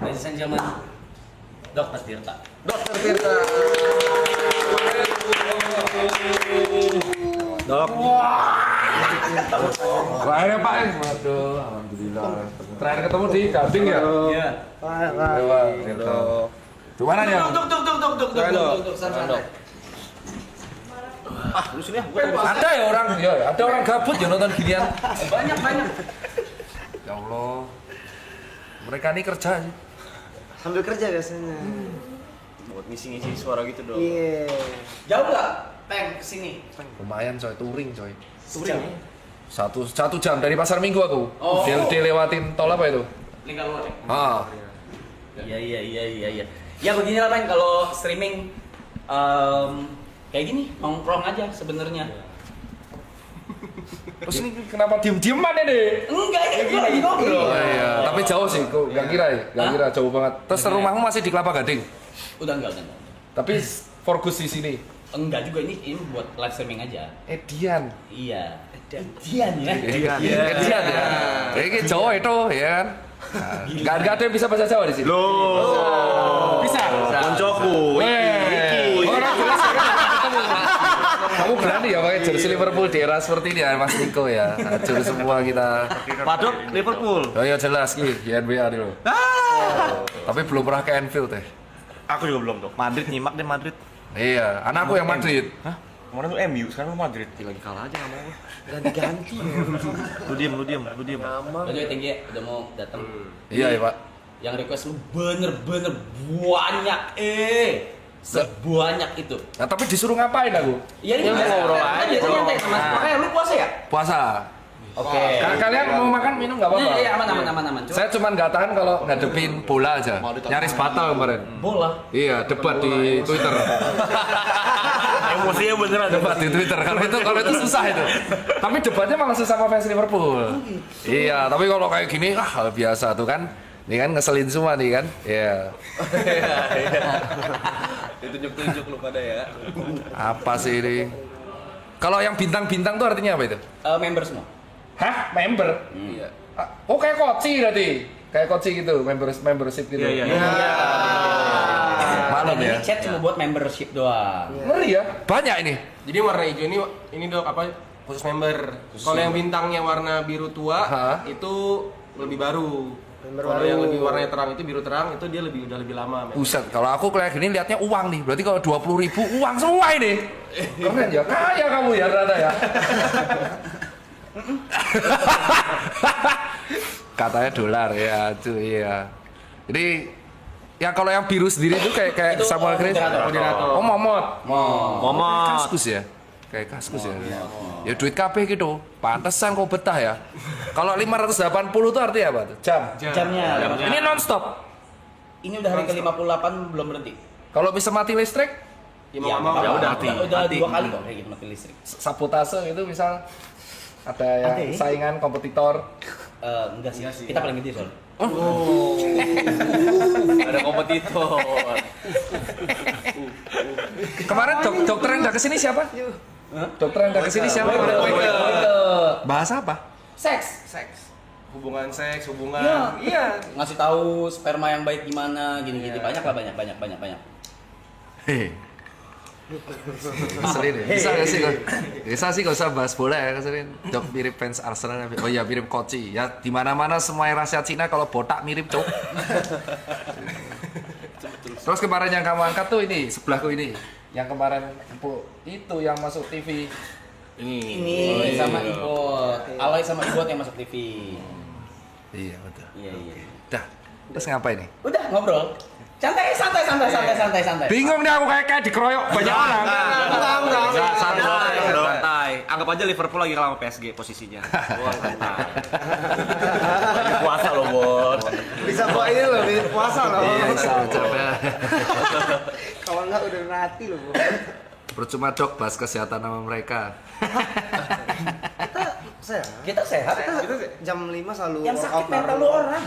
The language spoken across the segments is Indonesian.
Ladies and gentlemen, Dr. Tirta. Dokter Tirta. Dok. Akhirnya Pak, waduh, alhamdulillah. Terakhir ketemu di Gading ya? Iya. Di mana ya? Duk, santai. Ah, lu sini ya. Ada ya orang, ya, ada orang gabut ya nonton ginian. Banyak. Ya Allah, mereka ini kerja sih. Sambil kerja biasanya. Buat ngisi-ngisi suara gitu dong. Iya. Jauh nggak? Peng kesini. Lumayan coy, touring coy. Touring. Satu jam dari Pasar Minggu aku. Oh. Dia lewatin tol apa itu? Lingkar luar. Ah, Iya. Ya begini lah Peng, kalau streaming kayak gini nongkrong aja sebenarnya. terus ini kenapa diem-dieman ini? Enggak, ini gue lagi ngobrol. Oh iya, tapi jauh sih, kok nggak kira ya, nggak kira jauh banget. Terus rumahmu masih di Kelapa Gading, Udah enggak. tapi fokus di sini. Enggak juga ini buat live streaming aja. Edian. Iya. Edian ya. Edian ya. Ini Jawa itu ya kan. Nggak ada yang bisa bahasa Jawa di sini. Bisa. Koncoku. Orang jelas ya kan? Kamu berani ya pakai jersey Liverpool di era seperti ini ya Mas Niko ya. Hancur semua kita. Padok Liverpool. Oh iya jelas ki, di NBA dulu. Tapi belum pernah ke Anfield teh. Aku juga belum, Dok. Madrid nyimak deh Madrid. Iya, anakku yang Madrid. Hah? Kemarin tuh MU, sekarang lu Madrid. Lagi kalah aja sama gua. Ganti-ganti. Lu diem. By the way, thank you ya, udah mau datang. Iya ya Pak. Yang request lu bener-bener banyak sebanyak itu. Nah, tapi disuruh ngapain aku? Iya ini Ya, biasa. ngobrol Kan aja. biasanya nyantai sama. Makanya lu puasa ya? Puasa. Oke. Kalian mau makan minum nggak apa-apa? Iya, aman. Cuma Saya cuma nggak tahan kalau ngadepin bola aja. Nyaris batal kemarin. bola. Iya, debat di Twitter. Emosinya beneran. Debat di Twitter. Kalau itu susah itu. Tapi debatnya malah susah sama fans Liverpool. Iya, tapi kalau kayak gini, biasa tuh kan. Ini kan ngeselin semua nih kan. Iya. Ditunjuk-tunjuk lu pada ya. Apa sih ini? Kalau yang bintang-bintang tuh artinya apa itu? Member semua. Hah? Member? Iya. Oh kayak koci berarti? Kayak koci gitu, membership gitu. Iya. Malam Ini ya. chat cuma buat membership doang. Ngeri ya? Banyak ini. Jadi warna hijau ini Dok apa khusus member. Kalau yang bintangnya warna biru tua Hah? itu lebih baru. Kalau yang lebih warnanya terang itu biru terang itu dia udah lebih lama. Buset, kalau aku kayak gini liatnya uang nih. Berarti kalau 20.000 uang semua ini. Keren ya, kaya kamu ya Rada ya. Katanya dolar ya, cuy ya. Jadi ya kalau yang biru sendiri itu kayak Itu, Samuel Grace. moderator. Oh, Momot. Momot. Kaskus ya. Kayak kaskus ya. Ya duit KB gitu. Pantesan kok betah ya. Kalau 580 itu artinya apa tuh? Jam. Jamnya. Ini non-stop. Ini udah hari ke-58 belum berhenti. Kalau bisa mati listrik, Ya mau nggak mau. ya udah mati. Udah 2 kali kok kayak gitu mati listrik. sabotase itu misal ada yang Ada ya? saingan kompetitor. Enggak sih. Kita paling gede soalnya. Ada kompetitor. Kemarin dokter yang udah kesini siapa? Dokter yang udah kesini siapa? Bahasa apa? Seks. Hubungan seks, hubungan. Iya. Ngasih tahu sperma yang baik gimana, gini-gini banyak. Keselin ya? Bisa gak sih? Bisa sih gak usah bahas bola ya keselin. Dok mirip fans Arsenal. Oh iya mirip Koci. Ya dimana-mana semua yang rahasia Cina kalau botak mirip cok. Terus kemarin yang kamu angkat tuh ini sebelahku ini. Yang kemarin itu yang masuk TV. Ini sama Ibot. Alay sama Ibot yang masuk TV. Iya betul. Iya. Dah. Terus ngapain nih? Udah ngobrol. Santai. Bingung nih aku kayak dikeroyok banyak orang. Enggak, santai. Anggap aja Liverpool lagi kalah sama PSG posisinya. Gua santai. Lagi puasa loh, Bon. Bisa bawa ini loh, puasa loh. Iya, coba. Kalau enggak udah mati loh, Bu. Percuma dok bahas kesehatan sama mereka. Kita sehat. Kita jam 5 selalu Yang sakit workout mental bareng. lu orang.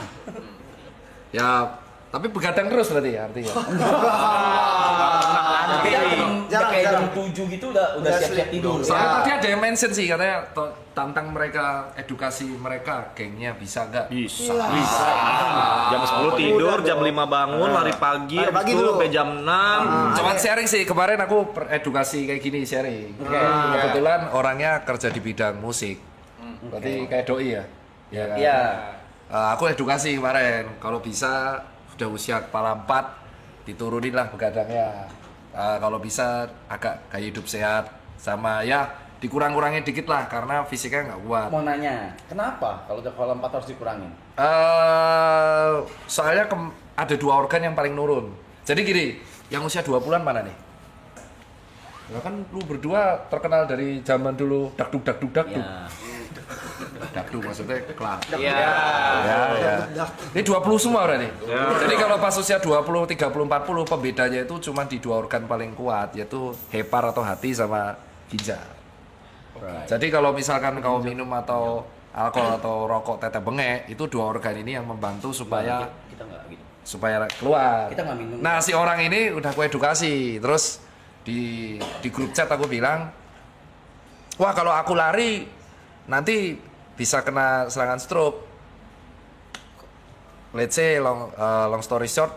Ya, tapi begadang terus berarti ya artinya. Jangan udah kayak jam 7 gitu udah siap-siap tidur. Soalnya tadi ada yang mention sih katanya tantang mereka edukasi mereka gengnya bisa nggak? Bisa. Jam 10 tidur, jam 5 bangun, lari pagi, Lari pagi habis itu dulu. sampai jam 6. Cuman sharing sih, kemarin aku edukasi kayak gini sharing. Kebetulan orangnya kerja di bidang musik. Berarti kayak doi ya? Iya kan? Iya. Aku edukasi kemarin, kalau bisa udah usia kepala 4 diturunin lah begadangnya. Kalau bisa agak gaya hidup sehat sama ya dikurang-kurangin dikit lah karena fisiknya nggak kuat. Mau nanya, kenapa kalau kepala 4 harus dikurangin? Soalnya ada 2 organ yang paling nurun. Jadi gini, yang usia 20-an mana nih? Ya kan lu berdua terkenal dari zaman dulu dakduk. Ya. Dakduk maksudnya kelab. Iya. Ya. Ini 20 semua berarti. Jadi kalau pas usia 20, 30, 40 pembedanya itu cuma di 2 organ paling kuat yaitu hepar atau hati sama ginjal. Jadi kalau misalkan kau minum atau alkohol atau rokok teteh bengek itu 2 organ ini yang membantu supaya Kita nggak gitu. supaya keluar. Kita nggak minum. Nah, si orang ini udah aku edukasi. Terus di grup chat aku bilang, "Wah, kalau aku lari nanti bisa kena serangan stroke." Let's say long story short,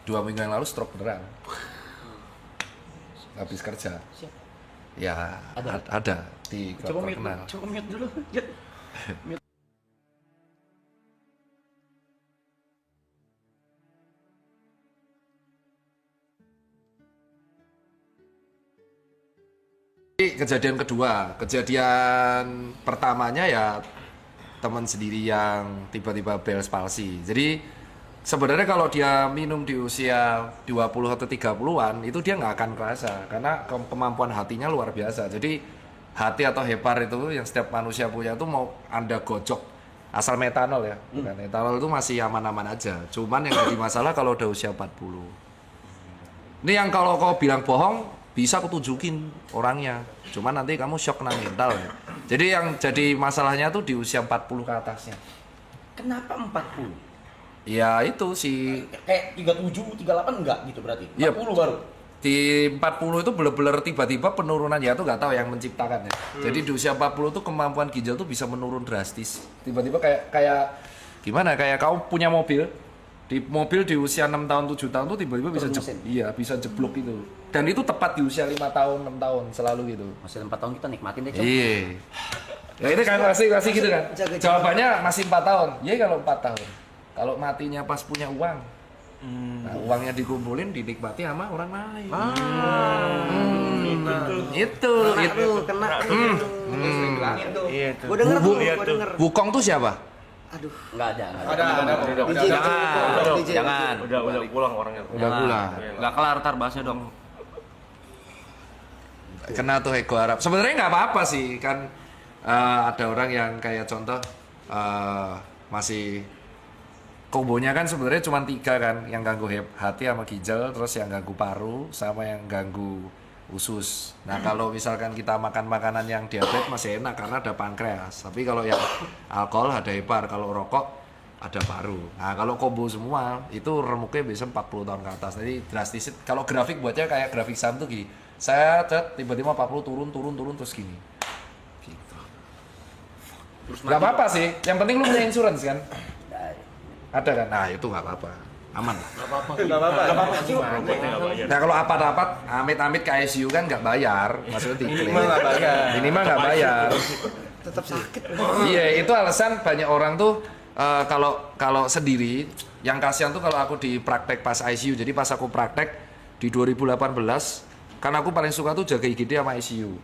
2 minggu yang lalu stroke beneran. Habis kerja. Ya, ada di Coba klub terkenal. mute dulu. Kejadian kedua, kejadian pertamanya ya teman sendiri yang tiba-tiba Bell's palsy. Jadi sebenarnya kalau dia minum di usia 20 atau 30-an itu dia nggak akan kerasa karena kemampuan hatinya luar biasa. Jadi hati atau hepar itu yang setiap manusia punya itu mau Anda gocok asal metanol ya. Bukan, etanol itu masih aman-aman aja. Cuman yang jadi masalah kalau udah usia 40. Ini yang kalau kau bilang bohong bisa aku tunjukin orangnya. Cuman nanti kamu shock kena mental ya. Jadi yang jadi masalahnya tuh di usia 40 ke atasnya. Kenapa 40? Ya itu sih Kayak 37, 38 enggak gitu berarti? 40 Iya. baru? di 40 itu bener-bener tiba-tiba penurunan ya tuh nggak tahu yang menciptakan ya. Jadi di usia 40 tuh kemampuan ginjal tuh bisa menurun drastis. Tiba-tiba kayak gimana? Kayak kau punya mobil. Di mobil di usia 6 tahun 7 tahun tuh tiba-tiba bisa bisa jeblok gitu. Dan itu tepat di usia 5 tahun 6 tahun selalu gitu. Masih 4 tahun kita nikmatin deh, Cok. Iya. Ya itu kan masih gitu kan. Jawabannya masih 4 tahun. Iya kalau 4 tahun. Kalau matinya pas punya uang. Nah, uangnya dikumpulin dinikmati sama orang lain. Itu. Kena. Iya tuh. Gue denger tuh, gue denger. Wukong tuh siapa? Aduh. Enggak ada. Jangan. Udah pulang orangnya. Udah pulang. Nggak kelar tar bahasnya dong. Kena tuh ego Arab. Sebenarnya nggak apa-apa sih kan. Ada orang yang kayak contoh masih kombonya kan sebenarnya cuma 3 kan, yang ganggu hati sama ginjal, terus yang ganggu paru sama yang ganggu usus. Nah kalau misalkan kita makan makanan yang diabetes masih enak karena ada pankreas. Tapi kalau yang alkohol ada hepar, kalau rokok ada paru. Nah kalau kombo semua itu remuknya bisa 40 tahun ke atas. Jadi drastis. Kalau grafik buatnya kayak grafik saham tuh gini. Saya tiba-tiba 40 turun terus gini. Gitu. Gak apa-apa sih. Yang penting lu punya insurance kan. Ada kan? Nah itu nggak apa-apa, aman lah. Gak apa-apa. Nah kalau apa-apa, amit-amit ke ICU kan nggak bayar, maksudnya diklaim. Minimal nggak bayar. Tetap sakit. Iya itu alasan banyak orang tuh kalau sendiri, yang kasihan tuh kalau aku di praktek pas ICU. Jadi pas aku praktek di 2018, karena aku paling suka tuh jaga IGD sama ICU.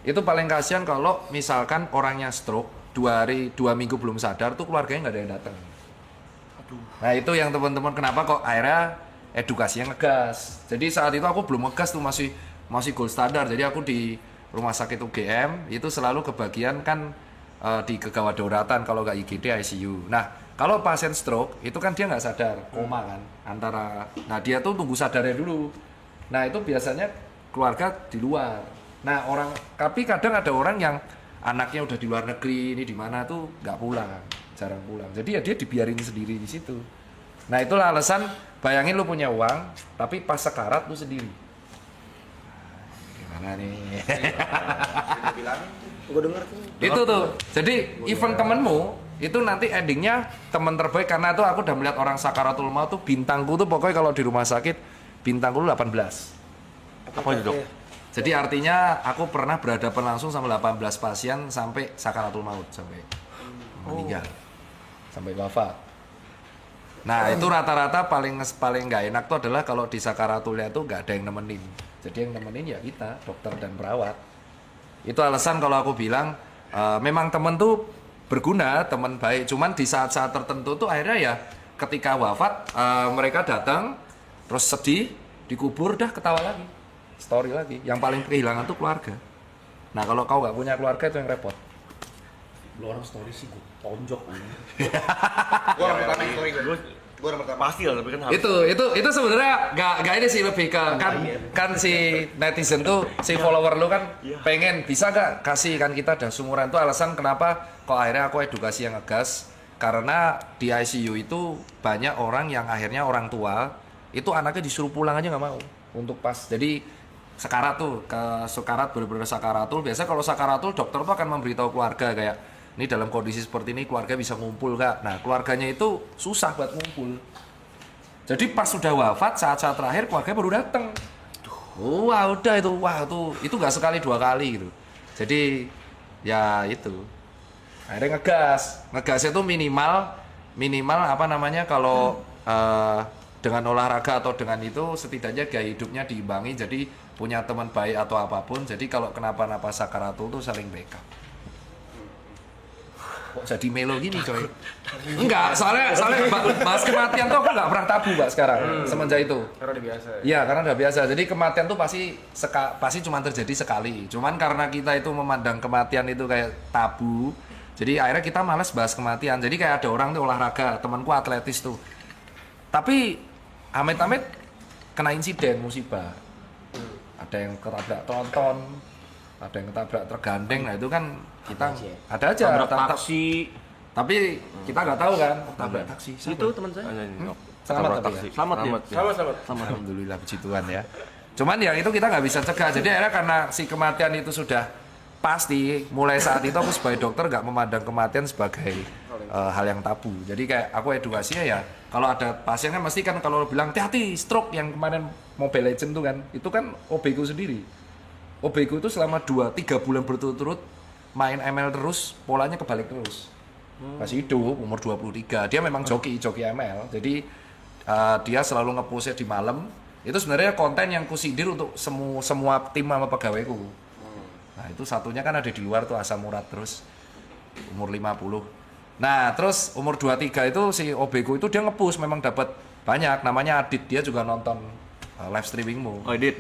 Itu paling kasihan kalau misalkan orangnya stroke 2 minggu belum sadar tuh keluarganya nggak ada yang datang. Nah itu yang teman-teman kenapa kok akhirnya edukasinya ngegas. Jadi saat itu aku belum ngegas tuh masih gold standar. Jadi aku di rumah sakit UGM itu selalu kebagian kan di kegawat dauratan kalau nggak IGD ICU. Nah kalau pasien stroke itu kan dia nggak sadar, koma kan nah dia tuh tunggu sadarnya dulu. Nah itu biasanya keluarga di luar. Nah tapi kadang ada orang yang anaknya udah di luar negeri, ini di mana tuh nggak pulang, jarang pulang. Jadi ya dia dibiarin sendiri di situ. Nah itulah alasan, bayangin lu punya uang, tapi pas sekarat lu sendiri. Mana nih? Gue denger tuh. Itu tuh. Jadi event temenmu itu nanti endingnya teman terbaik, karena tuh aku udah melihat orang sakaratul maut tuh bintangku tuh pokoknya kalau di rumah sakit bintangku 18. Apa itu, Dok? Jadi artinya aku pernah berhadapan langsung sama 18 pasien sampai sakaratul maut, sampai meninggal, sampai wafat. Nah itu rata-rata paling nggak enak tuh adalah kalau di sakaratulnya tuh nggak ada yang nemenin. Jadi yang nemenin ya kita, dokter dan perawat. Itu alasan kalau aku bilang memang temen tuh berguna, teman baik. Cuman di saat-saat tertentu tuh akhirnya ya ketika wafat mereka datang terus sedih, dikubur, dah ketawa lagi, story lagi. Yang paling kehilangan tuh keluarga. Nah kalau kau nggak punya keluarga itu yang repot. Lu orang story sih gue tonjok anjing. Gue orang pertama story gue. Gue orang pertama. Pasti lah, tapi kan harus. Itu sebenarnya nggak ini sih, lebih ke kan si netizen tuh, si follower lu kan pengen bisa nggak kasih kan, kita ada sumuran tuh alasan kenapa kok akhirnya aku edukasi yang ngegas, karena di ICU itu banyak orang yang akhirnya orang tua itu anaknya disuruh pulang aja nggak mau untuk pas jadi sekarat tuh, ke sekarat bener-bener sakaratul. Biasa kalau sakaratul dokter tuh akan memberitahu keluarga kayak ini dalam kondisi seperti ini keluarga bisa ngumpul kak. Nah keluarganya itu susah buat ngumpul. Jadi pas sudah wafat saat-saat terakhir keluarga baru datang. Wah udah itu, wah itu nggak sekali 2 kali gitu. Jadi ya itu akhirnya ngegas itu minimal apa namanya kalau dengan olahraga atau dengan itu setidaknya gaya hidupnya diimbangi, jadi punya teman baik atau apapun. Jadi kalau kenapa-napa sakaratul tuh saling backup. Kok jadi melo gini coy? Enggak, soalnya bahas kematian tuh aku nggak pernah tabu Mbak sekarang semenjak itu. Karena udah biasa. Iya, karena udah biasa. Jadi kematian tuh pasti cuma terjadi sekali. Cuman karena kita itu memandang kematian itu kayak tabu, jadi akhirnya kita malas bahas kematian. Jadi kayak ada orang tuh olahraga, temanku atletis tuh. Tapi amit-amit kena insiden musibah. Ada yang ketabrak tronton, ada yang ketabrak tergandeng. Nah itu kan kita ada aja Tabrak taksi. tapi kita nggak tahu kan tabrak taksi. Itu teman saya. Selamat Tabrak tapi taksi. ya? Selamat ya. Sama. Alhamdulillah puji Tuhan ya. Cuman ya itu kita nggak bisa cegah. Jadi akhirnya karena si kematian itu sudah pasti, mulai saat itu aku sebagai dokter nggak memandang kematian sebagai hal yang tabu. Jadi kayak aku edukasinya ya, kalau ada pasien kan mesti kan kalau bilang hati-hati stroke yang kemarin Mobile Legend tuh kan, itu kan OB ku sendiri. OB ku itu selama 2-3 bulan berturut-turut main ML terus, polanya kebalik terus. Masih hidup, umur 23. Dia memang joki ML. Jadi dia selalu nge-push di malam. Itu sebenarnya konten yang kusindir untuk semua tim sama pegawaiku. Nah, itu satunya kan ada di luar tuh Asam Murad terus umur 50. Nah, terus umur 23 itu si OB ku itu dia nge-push memang dapat banyak, namanya Adit, dia juga nonton live streamingmu. Oh, dit.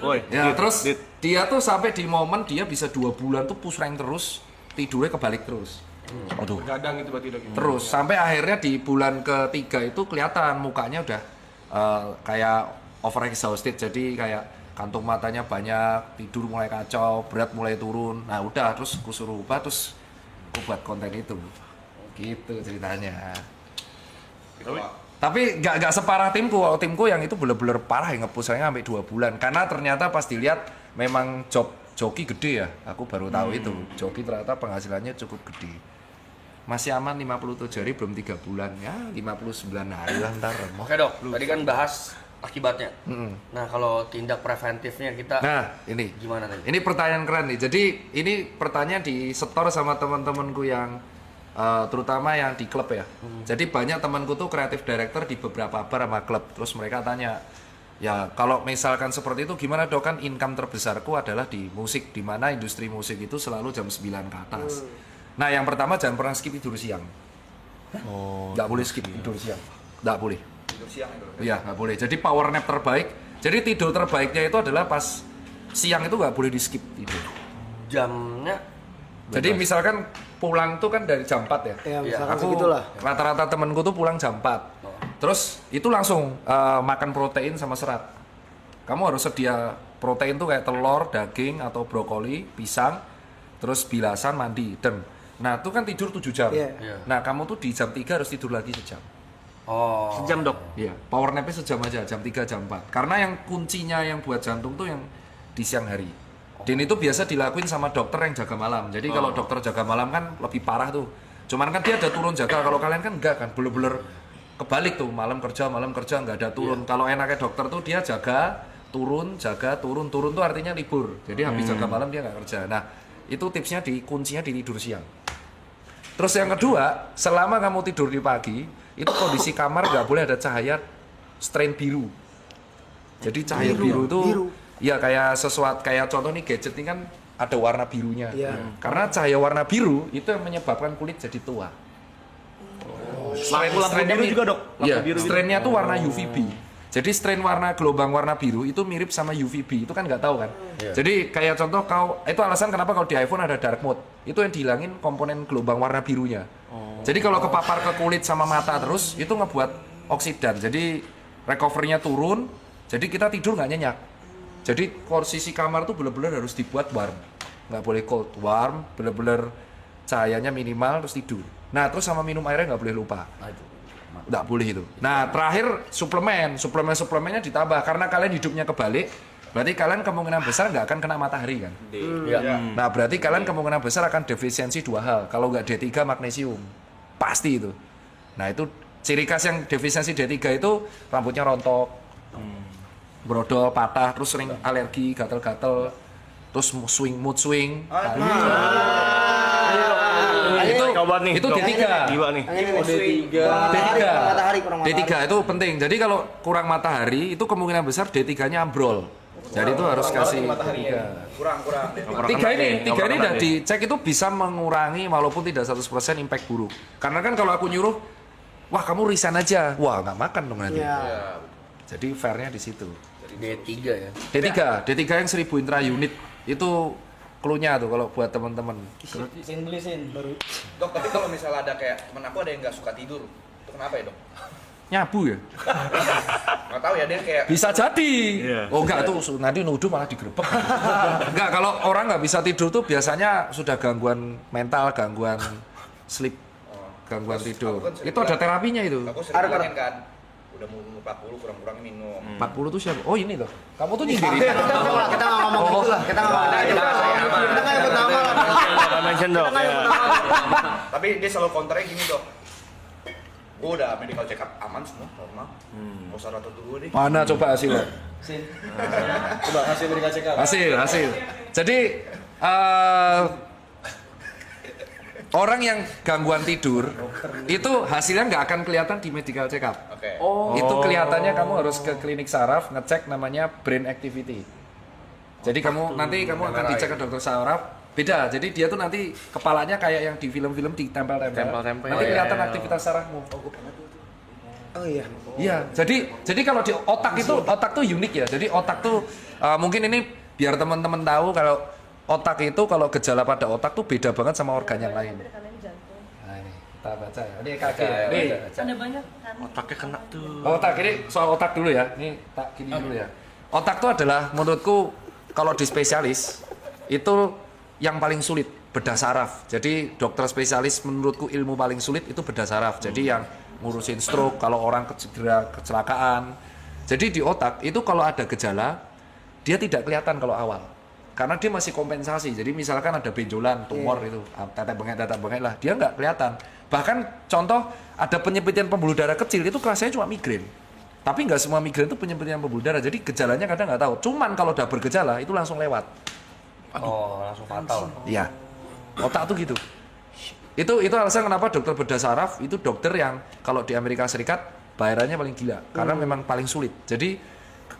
Woi, Ya, dit, terus dit. dia tuh sampai di momen dia bisa 2 bulan tuh push rank terus, tidurnya kebalik terus. Aduh. Gadang itu berarti dok. Terus sampai akhirnya di bulan ketiga itu kelihatan mukanya udah kayak over exhausted, jadi kayak kantung matanya banyak, tidur mulai kacau, berat mulai turun. Nah udah, terus aku suruh ubah, terus aku buat konten itu. Gitu ceritanya. Tapi nggak separah timku. Kalau timku yang itu bener-bener parah yang nge-push saya sampai 2 bulan. Karena ternyata pas dilihat memang joki gede ya. Aku baru tahu itu. Joki ternyata penghasilannya cukup gede. Masih aman 57 hari, belum 3 bulan. Ya 59 hari lah ntar. Oke dok, tadi kan bahas akibatnya. Mm-mm. Nah kalau tindak preventifnya kita Nah ini gimana tadi? Ini pertanyaan keren nih. Jadi ini pertanyaan disetor sama teman-temanku yang terutama yang di klub ya. Jadi banyak temanku tuh kreatif director di beberapa bar sama klub. Terus mereka tanya, ya kalau misalkan seperti itu gimana dok, kan income terbesarku adalah di musik, di mana industri musik itu selalu jam 9 ke atas. Nah yang pertama jangan pernah skip tidur siang. Nggak boleh skip tidur siang. Nggak boleh. Tidur siang itu. Iya nggak boleh. Jadi power nap terbaik. Jadi tidur terbaiknya itu adalah pas siang, itu nggak boleh di skip tidur. Jamnya Jadi misalkan pulang tuh kan dari jam 4 ya. Ya misalkan Aku segitulah. rata-rata temenku tuh pulang jam 4. Terus itu langsung makan protein sama serat. Kamu harus sedia protein tuh kayak telur, daging atau brokoli, pisang, terus bilasan, mandi, dan nah itu kan tidur 7 jam. Iya. Nah kamu tuh di jam 3 harus tidur lagi sejam. oh Sejam, Dok. Iya, power nap-nya sejam aja, jam 3, jam 4. Karena yang kuncinya yang buat jantung tuh yang di siang hari. Dan itu biasa dilakuin sama dokter yang jaga malam. Jadi kalau dokter jaga malam kan lebih parah tuh. Cuman kan dia ada turun jaga, kalau kalian kan enggak kan, bener-bener kebalik tuh, malam kerja nggak ada turun. Kalau enaknya dokter tuh dia jaga, turun tuh artinya libur. Jadi habis jaga malam dia nggak kerja. Nah itu tipsnya kuncinya di tidur siang. Terus yang kedua, selama kamu tidur di pagi, itu kondisi kamar nggak boleh ada cahaya strain biru. Jadi cahaya biru itu ya kayak contoh nih gadget ini kan ada warna birunya. Karena cahaya warna biru itu yang menyebabkan kulit jadi tua. Lampu biru juga dok. Iya, strainnya tuh warna UVB. Jadi strain gelombang warna biru itu mirip sama UVB, itu kan nggak tahu kan. Jadi kayak contoh itu alasan kenapa kalau di iPhone ada dark mode, itu yang dihilangin komponen gelombang warna birunya. Jadi kalau kepapar ke kulit sama mata terus, itu ngebuat oksidan. Jadi recovery-nya turun, jadi kita tidur nggak nyenyak. Jadi posisi kamar tuh benar-benar harus dibuat warm, nggak boleh cold, warm, benar-benar cahayanya minimal terus tidur. Nah terus sama minum airnya nggak boleh lupa, nggak boleh itu. Nah terakhir suplemennya ditambah karena kalian hidupnya kebalik, berarti kalian kemungkinan besar nggak akan kena matahari kan. Nah berarti kalian kemungkinan besar akan defisiensi 2 hal, kalau nggak D3 magnesium, pasti itu. Nah itu ciri khas yang defisiensi D3 itu rambutnya rontok, brodol, patah, terus sering alergi, gatel-gatel, terus mood swing. Itu D3. Gila nih. D3 itu penting. Jadi kalau kurang matahari itu kemungkinan besar D3-nya ambrol. Jadi itu harus kasih D3. Tiga ini udah dicek itu bisa mengurangi walaupun tidak 100% impact buruk. Karena kan kalau aku nyuruh, wah kamu resign aja, wah nggak makan dong nanti. Jadi fairnya di situ. D3 ya. D3 yang 1000 intra unit itu clue-nya tuh kalau buat teman-teman. Dok, tapi kalau misalnya ada kayak temen aku ada yang nggak suka tidur, itu kenapa ya dok? Nyabu ya? Nggak tahu ya, dia kayak Bisa jadi. Oh enggak tuh nanti nuduh malah digerebek. Enggak, kalau orang nggak bisa tidur tuh biasanya sudah gangguan mental, gangguan sleep, gangguan tidur. Itu ada terapinya itu. aku sering bilangin kan, udah mau 40 kurang-kurang minum. 40 tuh siapa? Oh ini loh. Kamu tuh nyindirin. Kita nggak ngomong gitu lah. Kita nggak nyebut nama lah. Mention dok. Tapi dia selalu counternya gini dok, gue udah medical check up aman semua, normal, mau usah rotot dulu deh. Mana coba hasilnya? Coba hasil medical check up. Hasil. Jadi orang yang gangguan tidur itu hasilnya nggak akan kelihatan di medical check up. Oke. Itu kelihatannya kamu harus ke klinik saraf ngecek namanya brain activity. Jadi nanti kamu akan dicek ke dokter saraf. Beda. Jadi dia tuh nanti kepalanya kayak yang di film-film ditempel-tempel. Nanti kelihatan aktivitas sarafmu. Oh iya. Iya. Jadi kalau di otak tuh unik ya. Jadi otak tuh mungkin ini biar teman-teman tahu kalau otak itu kalau gejala pada otak tuh beda banget sama organ yang lain. Nah, ini kita baca ya. Ini kaki. Ini Ada banyak kan. Otaknya kena tuh. otak ini soal otak dulu ya. Ini tak gini dulu ya. Otak tuh adalah menurutku kalau di spesialis itu yang paling sulit bedah saraf. Jadi dokter spesialis menurutku ilmu paling sulit itu bedah saraf. Jadi yang ngurusin stroke kalau orang kecelakaan. Jadi di otak itu kalau ada gejala dia tidak kelihatan kalau awal. Karena dia masih kompensasi. Jadi misalkan ada benjolan, tumor itu, tetek bengek lah, dia nggak kelihatan. Bahkan contoh ada penyempitan pembuluh darah kecil itu rasanya cuma migrain. Tapi nggak semua migrain itu penyempitan pembuluh darah. Jadi gejalanya kadang nggak tahu. Cuman kalau udah bergejala itu langsung lewat. Oh, langsung fatal. Iya. Otak tuh gitu. Itu alasan kenapa dokter bedah saraf itu dokter yang kalau di Amerika Serikat bayarannya paling gila karena memang paling sulit. Jadi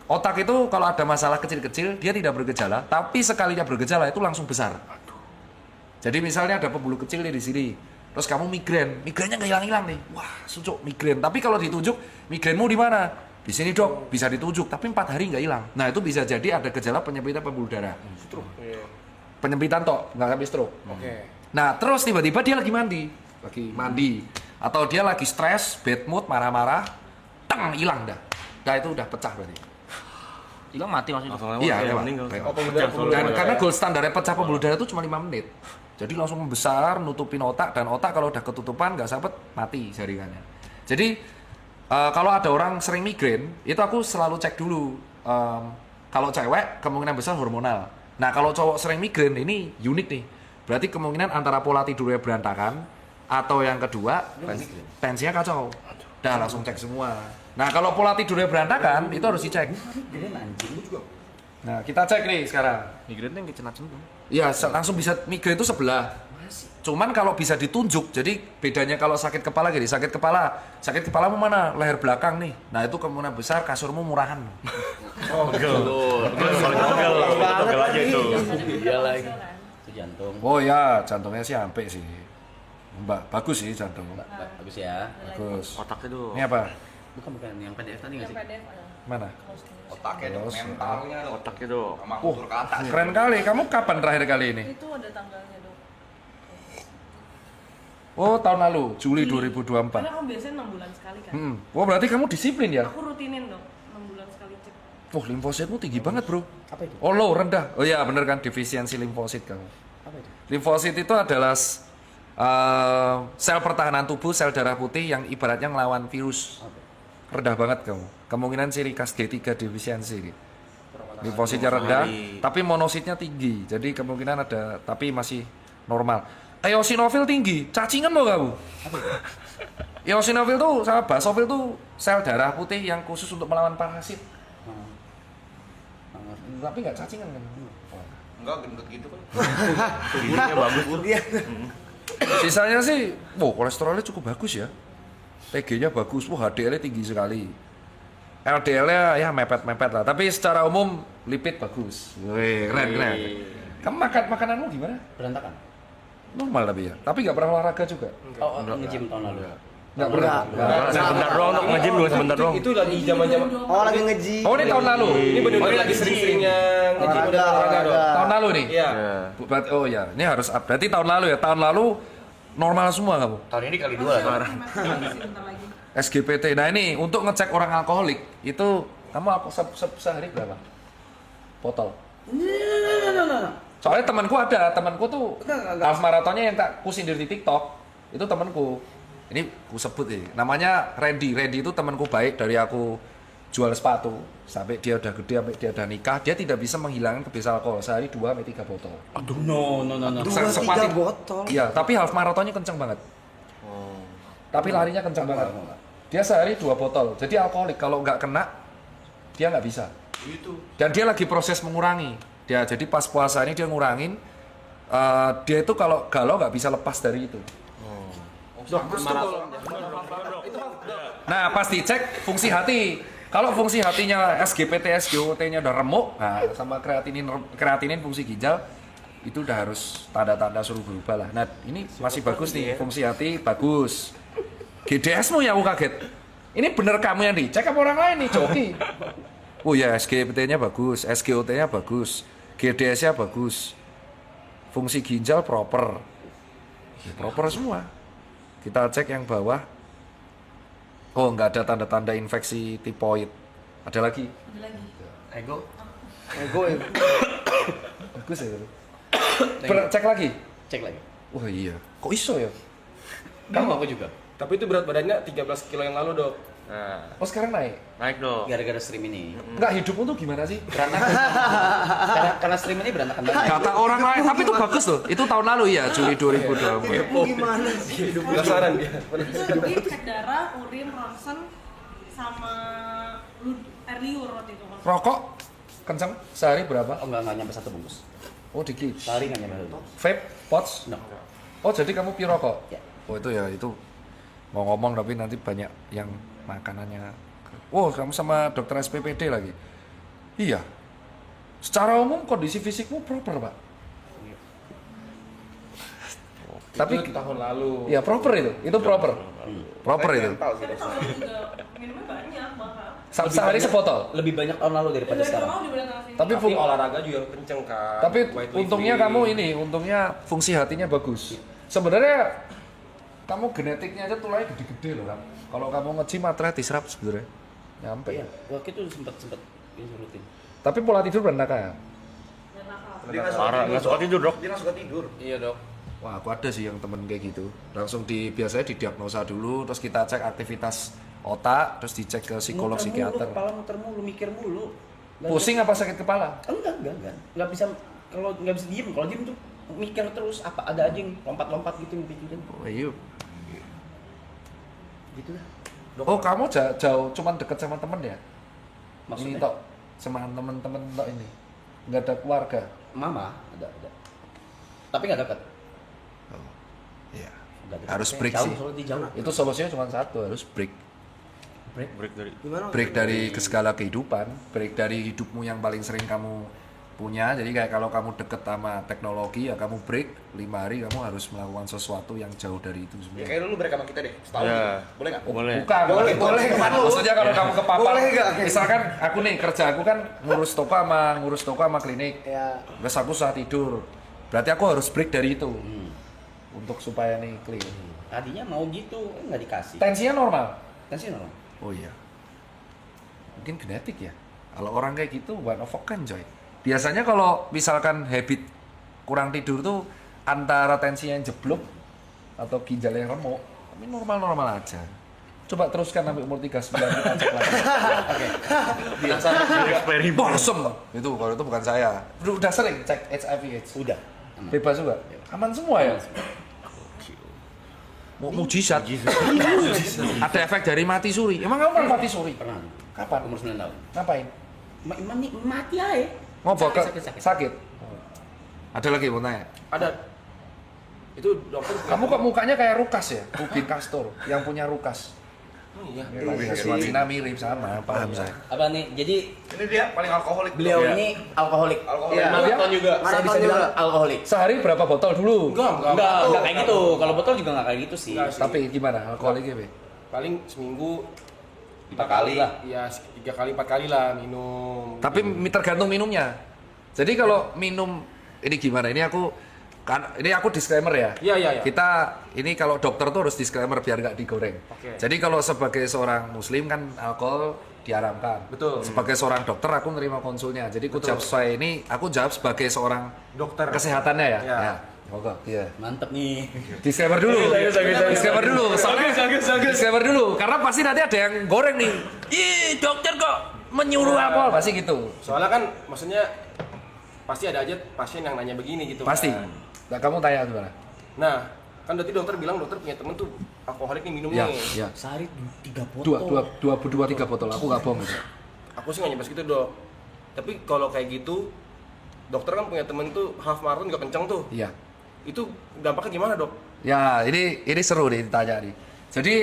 otak itu kalau ada masalah kecil-kecil dia tidak bergejala, tapi sekalinya bergejala itu langsung besar. Jadi misalnya ada pembuluh kecil nih di sini, terus kamu migrainnya nggak hilang-hilang nih, wah sucuk migrain. Tapi kalau ditunjuk migrainmu di mana? Di sini dok, bisa ditunjuk, tapi 4 hari nggak hilang. Nah itu bisa jadi ada gejala penyempitan pembuluh darah. Penyempitan tok, nggak sampai stroke. Nah terus tiba-tiba dia lagi mandi, atau dia lagi stres, bad mood, marah-marah, hilang dah. Nah itu udah pecah berarti. Hilang mati maksudnya. Iya, meninggal. Dan karena gold standarnya pecah pembuluh darah itu cuma 5 menit. Jadi langsung membesar, nutupin otak, dan otak kalau udah ketutupan nggak sempet mati jaringannya. Jadi kalau ada orang sering migrain, itu aku selalu cek dulu Kalau cewek kemungkinan besar hormonal. Nah kalau cowok sering migrain ini unik nih. Berarti kemungkinan antara pola tidurnya berantakan atau yang kedua tensinya kacau. Dah langsung cek semua. Nah kalau pola tidurnya berantakan itu harus dicek. Nah kita cek nih sekarang. Migrainnya yang kecenat-cenut. Iya langsung bisa migrain itu sebelah. Cuman kalau bisa ditunjuk, jadi bedanya kalau sakit kepala gini, sakit kepalamu mana? Leher belakang nih. Nah itu kemungkinan besar kasurmu murahan. Pegel aja itu. Iya lagi. Itu jantung. Oh ya, jantungnya sih sampai sih. Bagus sih jantung. Bagus ya. Bagus. Otaknya tuh. Ini apa? Bukan yang PDF tadi nggak sih? Mana? Otaknya dong, Terus, mentalnya dong. Otaknya tuh. Sama kultur ke atas. Keren kali. Kamu kapan terakhir kali ini? Itu ada tanggalnya dok. Oh tahun lalu, Juli Karena 2024. kamu biasanya 6 bulan sekali kan. Oh berarti kamu disiplin ya? Aku rutinin dok, 6 bulan sekali cek. Oh limfositmu tinggi banget bro. Apa itu? Oh low, rendah. Oh iya bener kan, defisiensi limfosit kamu. Apa itu? Limfosit itu adalah sel pertahanan tubuh, sel darah putih yang ibaratnya ngelawan virus. Rendah banget kamu. Kemungkinan ciri khas D3 defisiensi. Limfositnya rendah, tapi monositnya tinggi. Jadi kemungkinan ada, tapi masih normal. Eosinofil tinggi, cacingan loh kamu. Eosinofil tuh sama basofil tuh sel darah putih yang khusus untuk melawan parasit. Tapi nggak cacingan kan? Enggak gendut gitu kan. Giginya bagus tuh. Sisanya sih, kolesterolnya cukup bagus ya. TG-nya bagus, HDL-nya tinggi sekali. LDL-nya ya mepet-mepet lah. Tapi secara umum lipid bagus. Wih, keren. Kamu makananmu gimana? Berantakan. Normal tapi ya. Tapi nggak pernah olahraga juga. Oh, nge-gym tahun lalu. Nggak pernah. Sebentar doang untuk nge-gym dulu sebentar doang. Itu lagi zaman-zaman. Oh lagi nge-gym. Oh ini tahun lalu. Ini benar-benar lagi sering-seringnya nge-gym udah olahraga dong. Tahun lalu nih. Iya. Berarti, oh ya, ini harus berarti tahun lalu ya. Tahun lalu normal semua kamu. Tahun ini kali 2 lah. Sebentar lagi. SGPT. Nah ini untuk ngecek orang alkoholik itu kamu sehari berapa botol? Soalnya temanku tuh half marathonnya yang tak ku sindir di TikTok itu temanku. Ini ku sebut ya, namanya Randy. Randy itu temanku baik dari aku jual sepatu sampai dia udah gede, sampai dia udah nikah, dia tidak bisa menghilangkan kebiasaan alkohol sehari 2 sampai 3 botol. Aduh, no. 2-3 botol. Iya, tapi half marathonnya kenceng banget. Tapi larinya kenceng banget. Dia sehari 2 botol. Jadi alkoholik kalau nggak kena dia nggak bisa. Dan dia lagi proses mengurangi. Dia jadi pas puasa ini dia ngurangin. Dia itu kalau galau nggak bisa lepas dari itu. Nah pas dicek fungsi hati. Kalau fungsi hatinya SGPT, SGOT-nya udah remuk, nah sama kreatinin fungsi ginjal itu udah harus tanda-tanda suruh berubah lah. Nah ini masih bagus nih, fungsi hati bagus. GDS-mu ya aku kaget. Ini bener kamu yang dicek apa orang lain nih, Joki? Oh ya SGPT-nya bagus, SGOT-nya bagus, GDS-nya bagus. Fungsi ginjal proper. Ya, proper semua. Kita cek yang bawah. Oh, nggak ada tanda-tanda infeksi tipoid. Ada lagi? Ada lagi. Ego. ya. Bagus ya. Cek lagi. Cek lagi. Wah iya. Kok iso ya? Kamu aku juga. Tapi itu berat badannya 13 kilo yang lalu dok. Nah, Oh sekarang naik? naik dong. Gara-gara stream ini. Enggak, hidupmu tuh gimana sih? Berantakan. karena stream ini berantakan banget. Kata orang lain, tapi itu bagus loh. Itu tahun lalu ya, Juli 2020. Gimana sih? Penasaran dia. Itu tadi cek darah, urin, ronsen, sama air liur waktu itu. Rokok kenceng sehari berapa? Oh, enggak nyampe 1 bungkus. Oh dikit. Sehari nggak nyampe 1 bungkus. Vape, pots? No. Oh jadi kamu pirokok? Ya. Oh itu ya itu mau ngomong tapi nanti banyak yang makanannya. Oh kamu sama dokter SPPD lagi? Iya. Secara umum kondisi fisikmu proper pak. Tapi Itu tahun lalu. ya proper itu proper. Proper itu. Mental sih, Tapi Dok. tahun lalu juga minumnya banyak bahkan. Sehari sepotol. Lebih banyak tahun lalu daripada Dari sekarang. tahun lalu dibanding tahun ini. Tapi Tapi olahraga juga kenceng kan. Tapi Weightlifting. untungnya kamu ini, untungnya fungsi hatinya bagus. Sebenarnya kamu genetiknya aja tulangnya gede-gede loh kan. Kalau kamu nge-gym arthritis rap sebenarnya. Nyampe. Iya, waktu itu sempet ini rutin. Tapi pola tidur berantakan. Dan nakal. Dia nggak suka Parah, tidur, nggak suka Dok. tidur, Dok. Dia nggak suka tidur. Iya dok. Wah, aku ada sih yang temen kayak gitu. Langsung biasanya didiagnosa dulu, terus kita cek aktivitas otak, terus dicek ke psikolog psikiater. Kepala muter mulu, mikir mulu. Pusing apa sakit kepala? Enggak. Nggak bisa, kalau nggak bisa diem. Kalau diem tuh mikir terus apa ada aja yang lompat-lompat gitu yang pikirin. Oh iya. Gitu lah. Oh kamu jauh cuman deket sama temen ya? Maksudnya? Ini tok sama temen-temen tok ini. Nggak ada keluarga. Mama ada. Tapi nggak dekat. Iya. Nggak dekat. Harus Kayak break jauh, sih. soalnya dia jauh. Itu solusinya cuma satu, harus break. Gimana? Break dari segala kehidupan, break dari hidupmu yang paling sering kamu punya. Jadi kayak kalau kamu deket sama teknologi ya kamu break 5 hari, kamu harus melakukan sesuatu yang jauh dari itu Ya semua. kayak dulu break sama kita deh, setahun. Ya. Boleh nggak? Boleh. Bukan, Boleh. Maksudnya kalau kamu kepapar, Boleh nggak? misalkan aku nih kerja, aku kan ngurus toko sama klinik. Ya. Terus aku susah tidur. Berarti aku harus break dari itu. Untuk supaya nih clear. Tadinya mau gitu, nggak dikasih. Tensinya normal. Tensi normal. Oh iya. Mungkin genetik ya. Kalau orang kayak gitu one of a kind coy. Biasanya kalau misalkan habit kurang tidur tuh antara tensinya yang jeblok atau ginjal yang remuk, tapi normal-normal aja. Coba teruskan sampai umur 39 kita cek lagi. Oke. Biasa Eksperimen. bosom. Itu kalau itu bukan saya. Udah sering cek HIV/AIDS. Udah. Aman. Bebas juga. Aman semua ya. Mau mujizat. Ada efek dari mati suri. Emang kamu pernah mati suri? Pernah. Kapan? Umur 9 tahun. Ngapain? Mati aja. Ngobrol ke Sakit. sakit. Ada lagi mau tanya. Ada. Itu dokter. Kamu kok mukanya kayak Rukas ya? Rubin Castor yang punya Rukas. Oh iya. Cina mirip sama, paham saya. Apa nih? Jadi Ini dia paling alkoholik. beliau Iya. ini alkoholik. Alkoholik. Iya. Maraton juga. Saya bisa Maraton bilang juga. alkoholik. Sehari berapa botol dulu? Enggak kayak gitu. Kalau botol juga enggak kayak gitu sih. Enggak sih. Tapi gimana alkoholiknya, Be? Paling seminggu 4 kali lah. ya 3 kali 4 kali lah minum. Tapi tergantung minumnya. Jadi kalau minum ini gimana? Ini aku disclaimer ya. Iya. Kita ini kalau dokter tuh harus disclaimer biar nggak digoreng. Oke. Jadi kalau sebagai seorang muslim kan alkohol diharamkan. Betul. Sebagai seorang dokter aku nerima konsulnya. Jadi aku jawab aku jawab sebagai seorang Dokter. kesehatannya ya. Ya. Oke, iya. Mantep nih. Disclaimer dulu. Disclaimer dulu. Soalnya disclaimer dulu karena pasti nanti ada yang goreng nih. Ih, dokter kok menyuruh alkohol pasti gitu. Soalnya kan maksudnya pasti ada aja pasien yang nanya begini gitu. Pasti. kan. Nah, kamu tanya gimana? Nah, kan berarti dokter bilang dokter punya temen tuh alkoholik nih minum nih. Ya. Sehari 3 botol. Dua, 3 botol. Aku nggak bohong gitu. Aku sih nggak nyampe segitu dok. Tapi kalau kayak gitu, dokter kan punya temen tuh half marathon juga kenceng tuh. Iya. Itu dampaknya gimana dok? Ya, ini seru nih ditanya nih. Jadi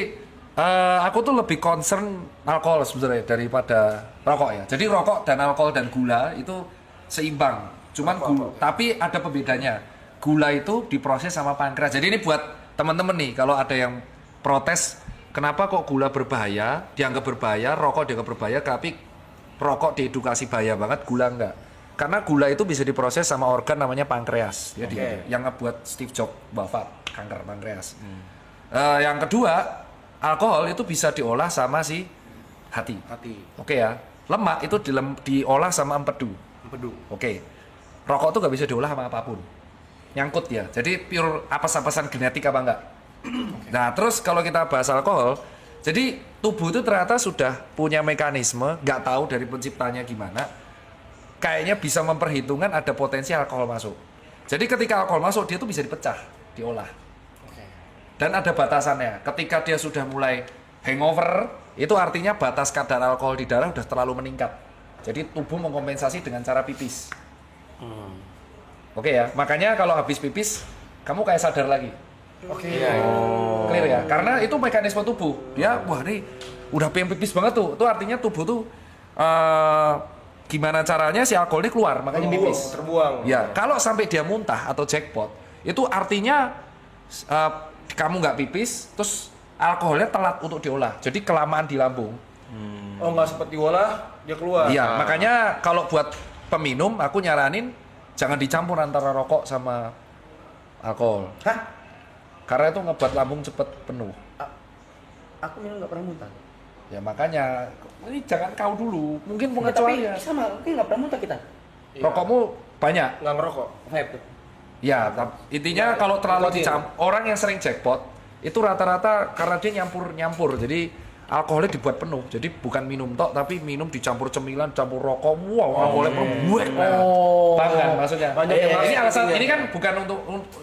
aku tuh lebih concern alkohol sebenarnya daripada rokok ya. Jadi rokok dan alkohol dan gula itu seimbang. Cuman tapi ada pembedanya. Gula itu diproses sama pankreas. Jadi ini buat teman-teman nih, kalau ada yang protes, kenapa kok gula berbahaya, dianggap berbahaya, rokok dianggap berbahaya, tapi rokok diedukasi bahaya banget, gula enggak. Karena gula itu bisa diproses sama organ namanya pankreas. Jadi yang ngebuat Steve Jobs wafat kanker pankreas. Yang kedua, alkohol itu bisa diolah sama si hati. Oke ya. Lemak itu diolah sama empedu. Oke. Rokok tuh nggak bisa diolah sama apapun. Nyangkut ya. Jadi pure apes-apesan genetik apa enggak. Nah, terus kalau kita bahas alkohol, jadi tubuh itu ternyata sudah punya mekanisme, nggak tahu dari penciptanya gimana. Kayaknya bisa memperhitungkan ada potensi alkohol masuk. Jadi ketika alkohol masuk, dia tuh bisa dipecah, diolah. Dan ada batasannya. Ketika dia sudah mulai hangover, itu artinya batas kadar alkohol di darah sudah terlalu meningkat. Jadi tubuh mengkompensasi dengan cara pipis. Oke ya, makanya kalau habis pipis, kamu kayak sadar lagi. Clear ya, karena itu mekanisme tubuh. Dia, wah ini udah pengen pipis banget tuh. Itu artinya tubuh tuh gimana caranya si alkohol ini keluar, makanya pipis. Terbuang. Ya, kalau sampai dia muntah atau jackpot, itu artinya kamu nggak pipis, terus alkoholnya telat untuk diolah. Jadi kelamaan di lambung. Oh nggak sempat diolah, dia keluar. Iya, makanya kalau buat peminum, aku nyaranin jangan dicampur antara rokok sama alkohol. Hah? Karena itu ngebuat lambung cepet penuh. Aku minum nggak pernah muntah. Ya makanya, ini jangan kau dulu. Mungkin Tapi pengecualian. sama, oke nggak pernah muntah kita. Rokokmu banyak. Nggak ngerokok. Vape tuh. Ya, intinya kalau terlalu Nikotin. orang yang sering jackpot itu rata-rata karena dia nyampur. Jadi alkoholnya dibuat penuh. Jadi bukan minum tok, tapi minum dicampur cemilan, campur rokok. Wow, alkoholnya penuh. Paham kan maksudnya? Ini alasan, ini kan bukan untuk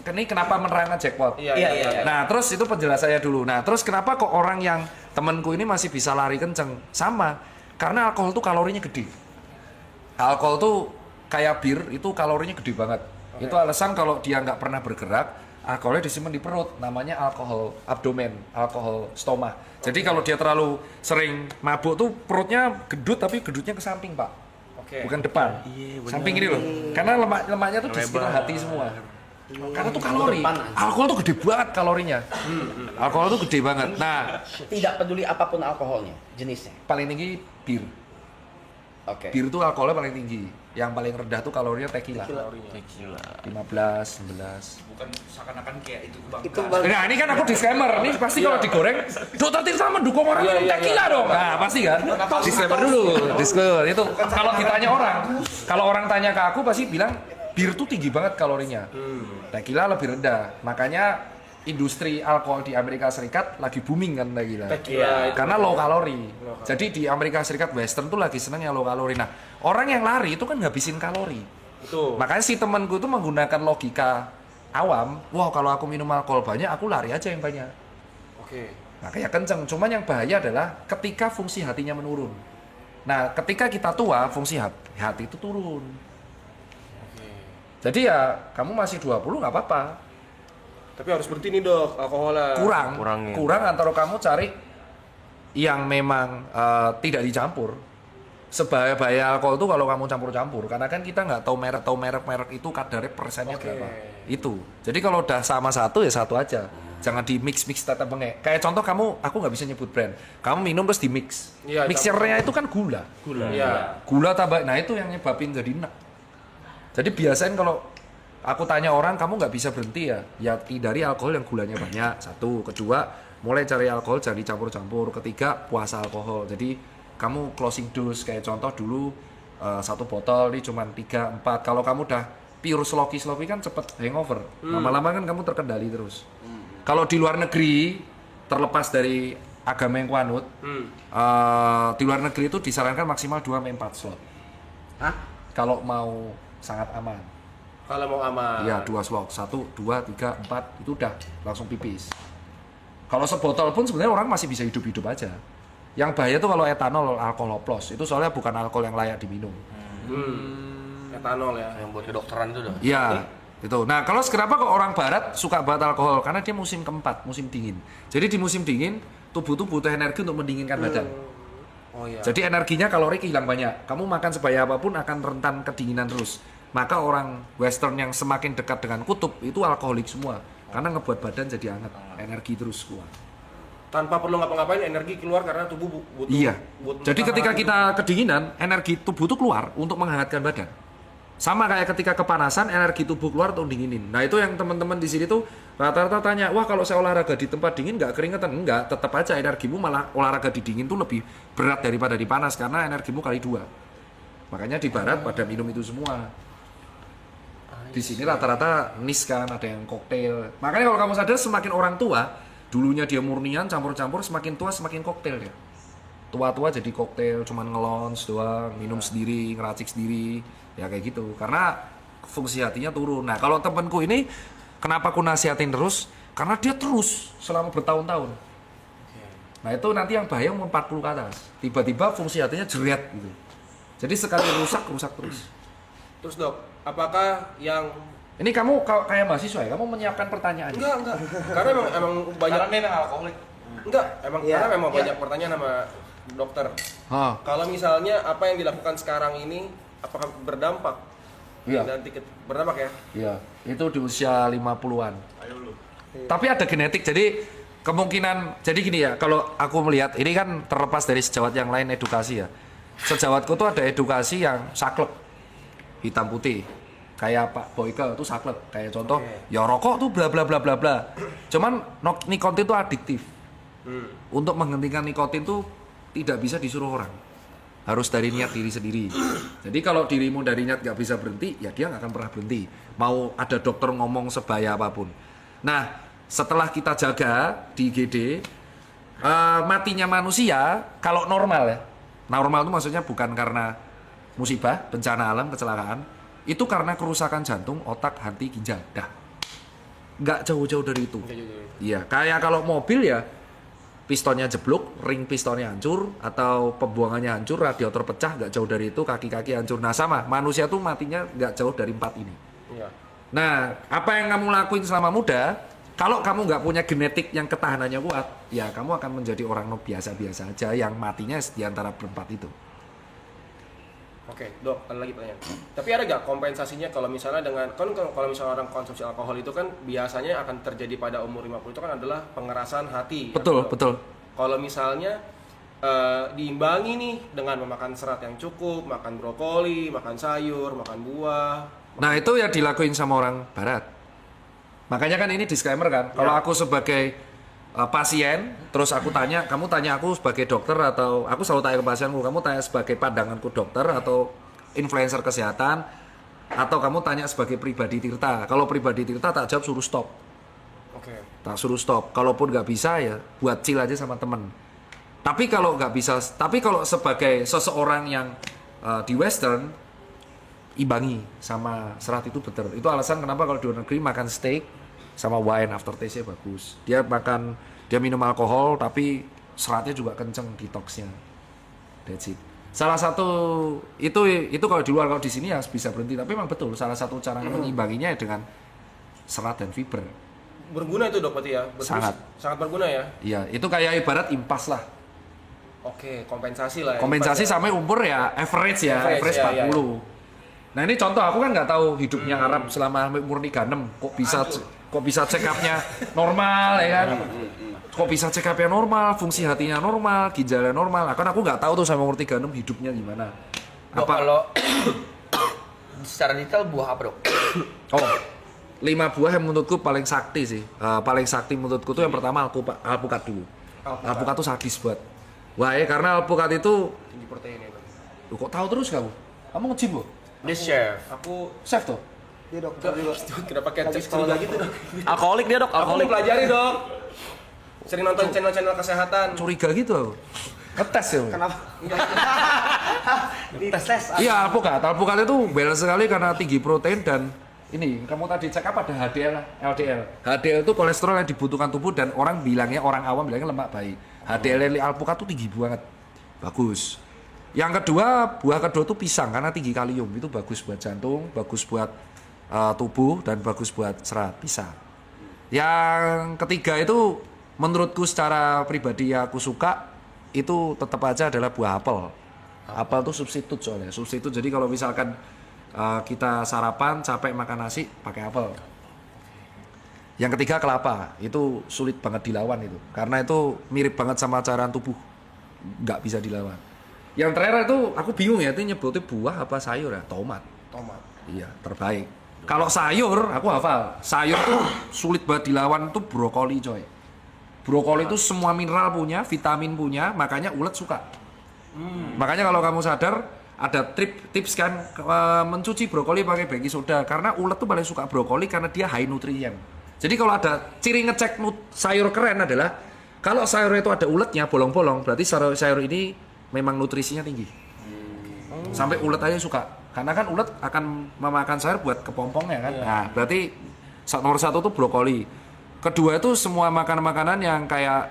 ini kenapa menerangkan jackpot. Iya. Nah, terus itu penjelasannya dulu. Nah, terus kenapa kok orang yang temanku ini masih bisa lari kenceng? Sama, karena alkohol tuh kalorinya gede. Alkohol tuh kayak bir, itu kalorinya gede banget. Itu alasan kalau dia nggak pernah bergerak, alkoholnya disimpan di perut, namanya alkohol abdomen, alkohol stoma. Jadi kalau dia terlalu sering mabuk tuh perutnya gendut, tapi gendutnya ke samping, Pak. Bukan depan. Samping ini loh. Karena lemaknya tuh di sekitar hati semua. Karena tuh kalori. Alkohol tuh gede banget kalorinya. Alkohol tuh gede banget. Nah, Tidak peduli apapun alkoholnya, jenisnya. paling tinggi bir. Oke. Bir tuh alkoholnya paling tinggi. Yang paling rendah tuh kalorinya tequila. 15, 11. Bukan seakan-akan kayak itu bang. Itu bang. Nah ini kan aku disclaimer, ini pasti kalau digoreng Dokter Tirta mendukung orang minum tequila dong. Nah pasti kan, disclaimer dulu, disclaimer itu. Kalau ditanya orang, kalau orang tanya ke aku pasti bilang bir tuh tinggi banget kalorinya, tequila lebih rendah. Makanya industri alkohol di Amerika Serikat lagi booming kan tequila. Karena low kalori. Jadi di Amerika Serikat Western tuh lagi seneng yang low kalori. Nah orang yang lari itu kan ngabisin kalori. Betul. Makanya si temanku itu menggunakan logika awam, wah kalau aku minum alkohol banyak, aku lari aja yang banyak. Oke. Makanya kenceng. Cuman yang bahaya adalah ketika fungsi hatinya menurun. Nah, ketika kita tua, fungsi hati itu turun. Jadi ya, kamu masih 20 nggak apa-apa. Tapi harus berhenti nih dok, alkoholnya. Kurang antara kamu cari yang memang tidak dicampur. Sebahaya alkohol itu kalau kamu campur-campur, karena kan kita nggak tahu merek itu kadarnya persennya berapa. Itu. Jadi kalau udah sama satu ya satu aja. Jangan di mix tetap bengek. Kayak contoh aku nggak bisa nyebut brand. Kamu minum terus di mix. Iya, Mixernya itu kan gula. Iya. Gula tambah. Nah itu yang nyebabin jadi enak. Jadi biasain kalau aku tanya orang, kamu nggak bisa berhenti ya? Ya hindari alkohol yang gulanya banyak. Satu. Kedua, mulai cari alkohol jangan dicampur-campur. Ketiga, puasa alkohol. Jadi kamu closing dose. Kayak contoh dulu satu botol ini cuma 3-4. Kalau kamu udah pure sloki kan cepet hangover. Lama-lama kan kamu terkendali terus. Kalau di luar negeri, terlepas dari agama yang kuanut, di luar negeri itu disarankan maksimal 2-4 slot. Kalau mau sangat aman. Kalau mau aman. Iya, 2 slot. 1, 2, 3, 4 itu udah langsung pipis. Kalau sebotol pun sebenarnya orang masih bisa hidup-hidup aja. Yang bahaya tuh kalau etanol, alkohol oplos. Itu soalnya bukan alkohol yang layak diminum. Etanol ya. Yang buat kedokteran itu dong. Iya, itu. Nah, kalau kenapa kok orang barat suka banget alkohol? Karena dia musim keempat, musim dingin. Jadi di musim dingin, tubuh butuh energi untuk mendinginkan badan. Oh iya. Jadi energinya kalori hilang banyak. Kamu makan sebaya apapun akan rentan kedinginan terus. Maka orang western yang semakin dekat dengan kutub itu alkoholik semua. Karena ngebuat badan jadi hangat, energi terus keluar. Tanpa perlu ngapa-ngapain energi keluar karena tubuh butuh. Iya. butuh Jadi ketika tahan. kita kedinginan, energi tubuh itu keluar untuk menghangatkan badan. Sama kayak ketika kepanasan, energi tubuh keluar untuk dinginin. Nah itu yang teman-teman di sini tuh rata-rata tanya, wah kalau saya olahraga di tempat dingin nggak keringetan? Enggak, tetap aja energimu malah olahraga di dingin tuh lebih berat daripada di panas karena energimu kali 2. Makanya di barat pada minum itu semua. Di sini rata-rata nis kan, ada yang koktail. Makanya kalau kamu sadar semakin orang tua, dulunya dia murnian campur-campur, semakin tua semakin koktail dia. Tua-tua jadi koktail, cuman ngelons doang, minum sendiri, ngeracik sendiri, ya kayak gitu. Karena fungsi hatinya turun. Nah kalau temanku ini, kenapa aku nasihatin terus? Karena dia terus selama bertahun-tahun. Nah itu nanti yang bahaya umur 40 ke atas. Tiba-tiba fungsi hatinya jeret gitu. Jadi sekali rusak terus. Terus dok, apakah yang Ini kamu kayak mahasiswa ya? Kamu menyiapkan pertanyaan? enggak. Karena emang banyak. Karena memang alkoholik. Enggak, emang Iya, karena memang iya. banyak pertanyaan sama dokter. Hah, Kalau misalnya apa yang dilakukan sekarang ini apakah berdampak? iya. Berdampak ya? Iya, itu di usia 50-an. Tapi ada genetik, jadi kemungkinan, jadi gini ya, kalau aku melihat, ini kan terlepas dari sejawat yang lain edukasi ya. Sejawatku tuh ada edukasi yang saklek, hitam putih. Kayak Pak Boyke itu saklek, kayak contoh, ya rokok tuh bla bla bla bla bla. Cuman nikotin tuh adiktif. Untuk menghentikan nikotin tuh tidak bisa disuruh orang. Harus dari niat diri sendiri. Jadi kalau dirimu dari niat gak bisa berhenti, ya dia gak akan pernah berhenti. Mau ada dokter ngomong sebaya apapun. Nah, setelah kita jaga di IGD, matinya manusia kalau normal ya. Normal itu maksudnya bukan karena musibah, bencana alam, kecelakaan. Itu karena kerusakan jantung, otak, hati, ginjal. Dah. Nggak jauh-jauh dari itu. Iya, kayak kalau mobil ya pistonnya jeblok, ring pistonnya hancur, atau pembuangannya hancur, radiator pecah, nggak jauh dari itu, kaki-kaki hancur. Nah sama, manusia tuh matinya nggak jauh dari 4 ini. Iya. Nah, apa yang kamu lakuin selama muda, kalau kamu nggak punya genetik yang ketahanannya kuat, ya kamu akan menjadi orang biasa-biasa aja yang matinya di antara berempat itu. Oke, Dok, ada lagi pertanyaan. Tapi ada nggak kompensasinya kalau misalnya dengan kalau misalnya orang konsumsi alkohol itu kan biasanya akan terjadi pada umur 50 itu kan adalah pengerasan hati. Betul, ya, Dok? betul. Kalau misalnya diimbangi nih dengan memakan serat yang cukup, makan brokoli, makan sayur, makan buah. Nah, itu ya dilakuin sama orang barat. Makanya kan ini disclaimer kan. Kalau aku sebagai pasien, terus aku tanya, kamu tanya aku sebagai dokter atau aku selalu tanya ke pasienku, kamu tanya sebagai pandanganku dokter atau influencer kesehatan atau kamu tanya sebagai pribadi Tirta. Kalau pribadi Tirta tak jawab suruh stop. Oke. Tak suruh stop. Kalaupun nggak bisa ya buat chill aja sama temen. Tapi kalau nggak bisa, tapi kalau sebagai seseorang yang di Western imbangi sama serat itu betul. Itu alasan kenapa kalau di luar negeri makan steak sama wine aftertaste-nya bagus. Dia minum alkohol tapi seratnya juga kenceng detoxnya. That's it. Salah satu itu kalau di luar, kalau di sini ya bisa berhenti. Tapi memang betul salah satu cara mengimbanginya dengan serat dan fiber. Berguna itu, Dok, berarti ya? Sangat berguna ya? Iya, itu kayak ibarat impas lah. Oke, kompensasi lah ya. Kompensasi Impas ya. sampai umur ya average Average, ya, 40. Nah, ini contoh aku kan nggak tahu hidupnya Arab selama umur 36 kok bisa check up-nya normal ya kan. Kok bisa check up-nya normal, fungsi hatinya normal, ginjalnya normal. Nah, kan aku nggak tahu tuh sampai umur 36 hidupnya gimana. Dok, kalau secara detail buah apa, Dok? Oh, 5 buah yang menurutku paling sakti sih. Paling sakti menurutku tuh yang pertama alpukat dulu. Alpukat tuh sadis buat. Wah, ya karena alpukat itu Tinggi protein ya, Dok. Loh, kok tahu terus kamu? Kamu nge-gym loh? Dia chef. Aku Chef tuh? Iya dok, juga. kenapa kayak cek curiga gitu, Dok? Alkoholik dia, Dok. Aku Alkoholik. pelajari, Dok. Sering nonton channel-channel kesehatan. Curiga gitu aku. Ngetes ya. Kenapa? Di tes. Iya, alpukat itu balance sekali karena tinggi protein dan ini kamu tadi cek apa ada HDL, LDL. HDL itu kolesterol yang dibutuhkan tubuh dan orang awam bilangnya lemak baik. HDL alpukat itu tinggi banget, bagus. Yang kedua, buah kedua itu pisang karena tinggi kalium, itu bagus buat jantung, bagus buat tubuh dan bagus buat serat, pisang. Yang ketiga itu menurutku secara pribadi yang aku suka itu tetap aja adalah buah apel. Apel itu substitut soalnya, substitut. Jadi kalau misalkan kita sarapan capek makan nasi pakai apel. Yang ketiga kelapa, itu sulit banget dilawan itu, karena itu mirip banget sama cairan tubuh, nggak bisa dilawan. Yang terakhir itu aku bingung ya, itu nyebutnya buah apa sayur ya? Tomat. Iya, terbaik. Kalau sayur, aku hafal. Sayur tuh sulit banget dilawan, tuh brokoli coy. Brokoli itu semua mineral punya, vitamin punya, makanya ulet suka. Makanya kalau kamu sadar, ada tips kan mencuci brokoli pakai baking soda, karena ulet tuh paling suka brokoli karena dia high nutrien. Jadi kalau ada ciri ngecek sayur keren adalah kalau sayur itu ada uletnya bolong-bolong, berarti sayur ini memang nutrisinya tinggi. Sampai ulet aja suka. Karena kan ulet akan memakan sayur buat kepompongnya kan. Nah, berarti nomor 1 tuh brokoli. Kedua itu semua makanan-makanan yang kayak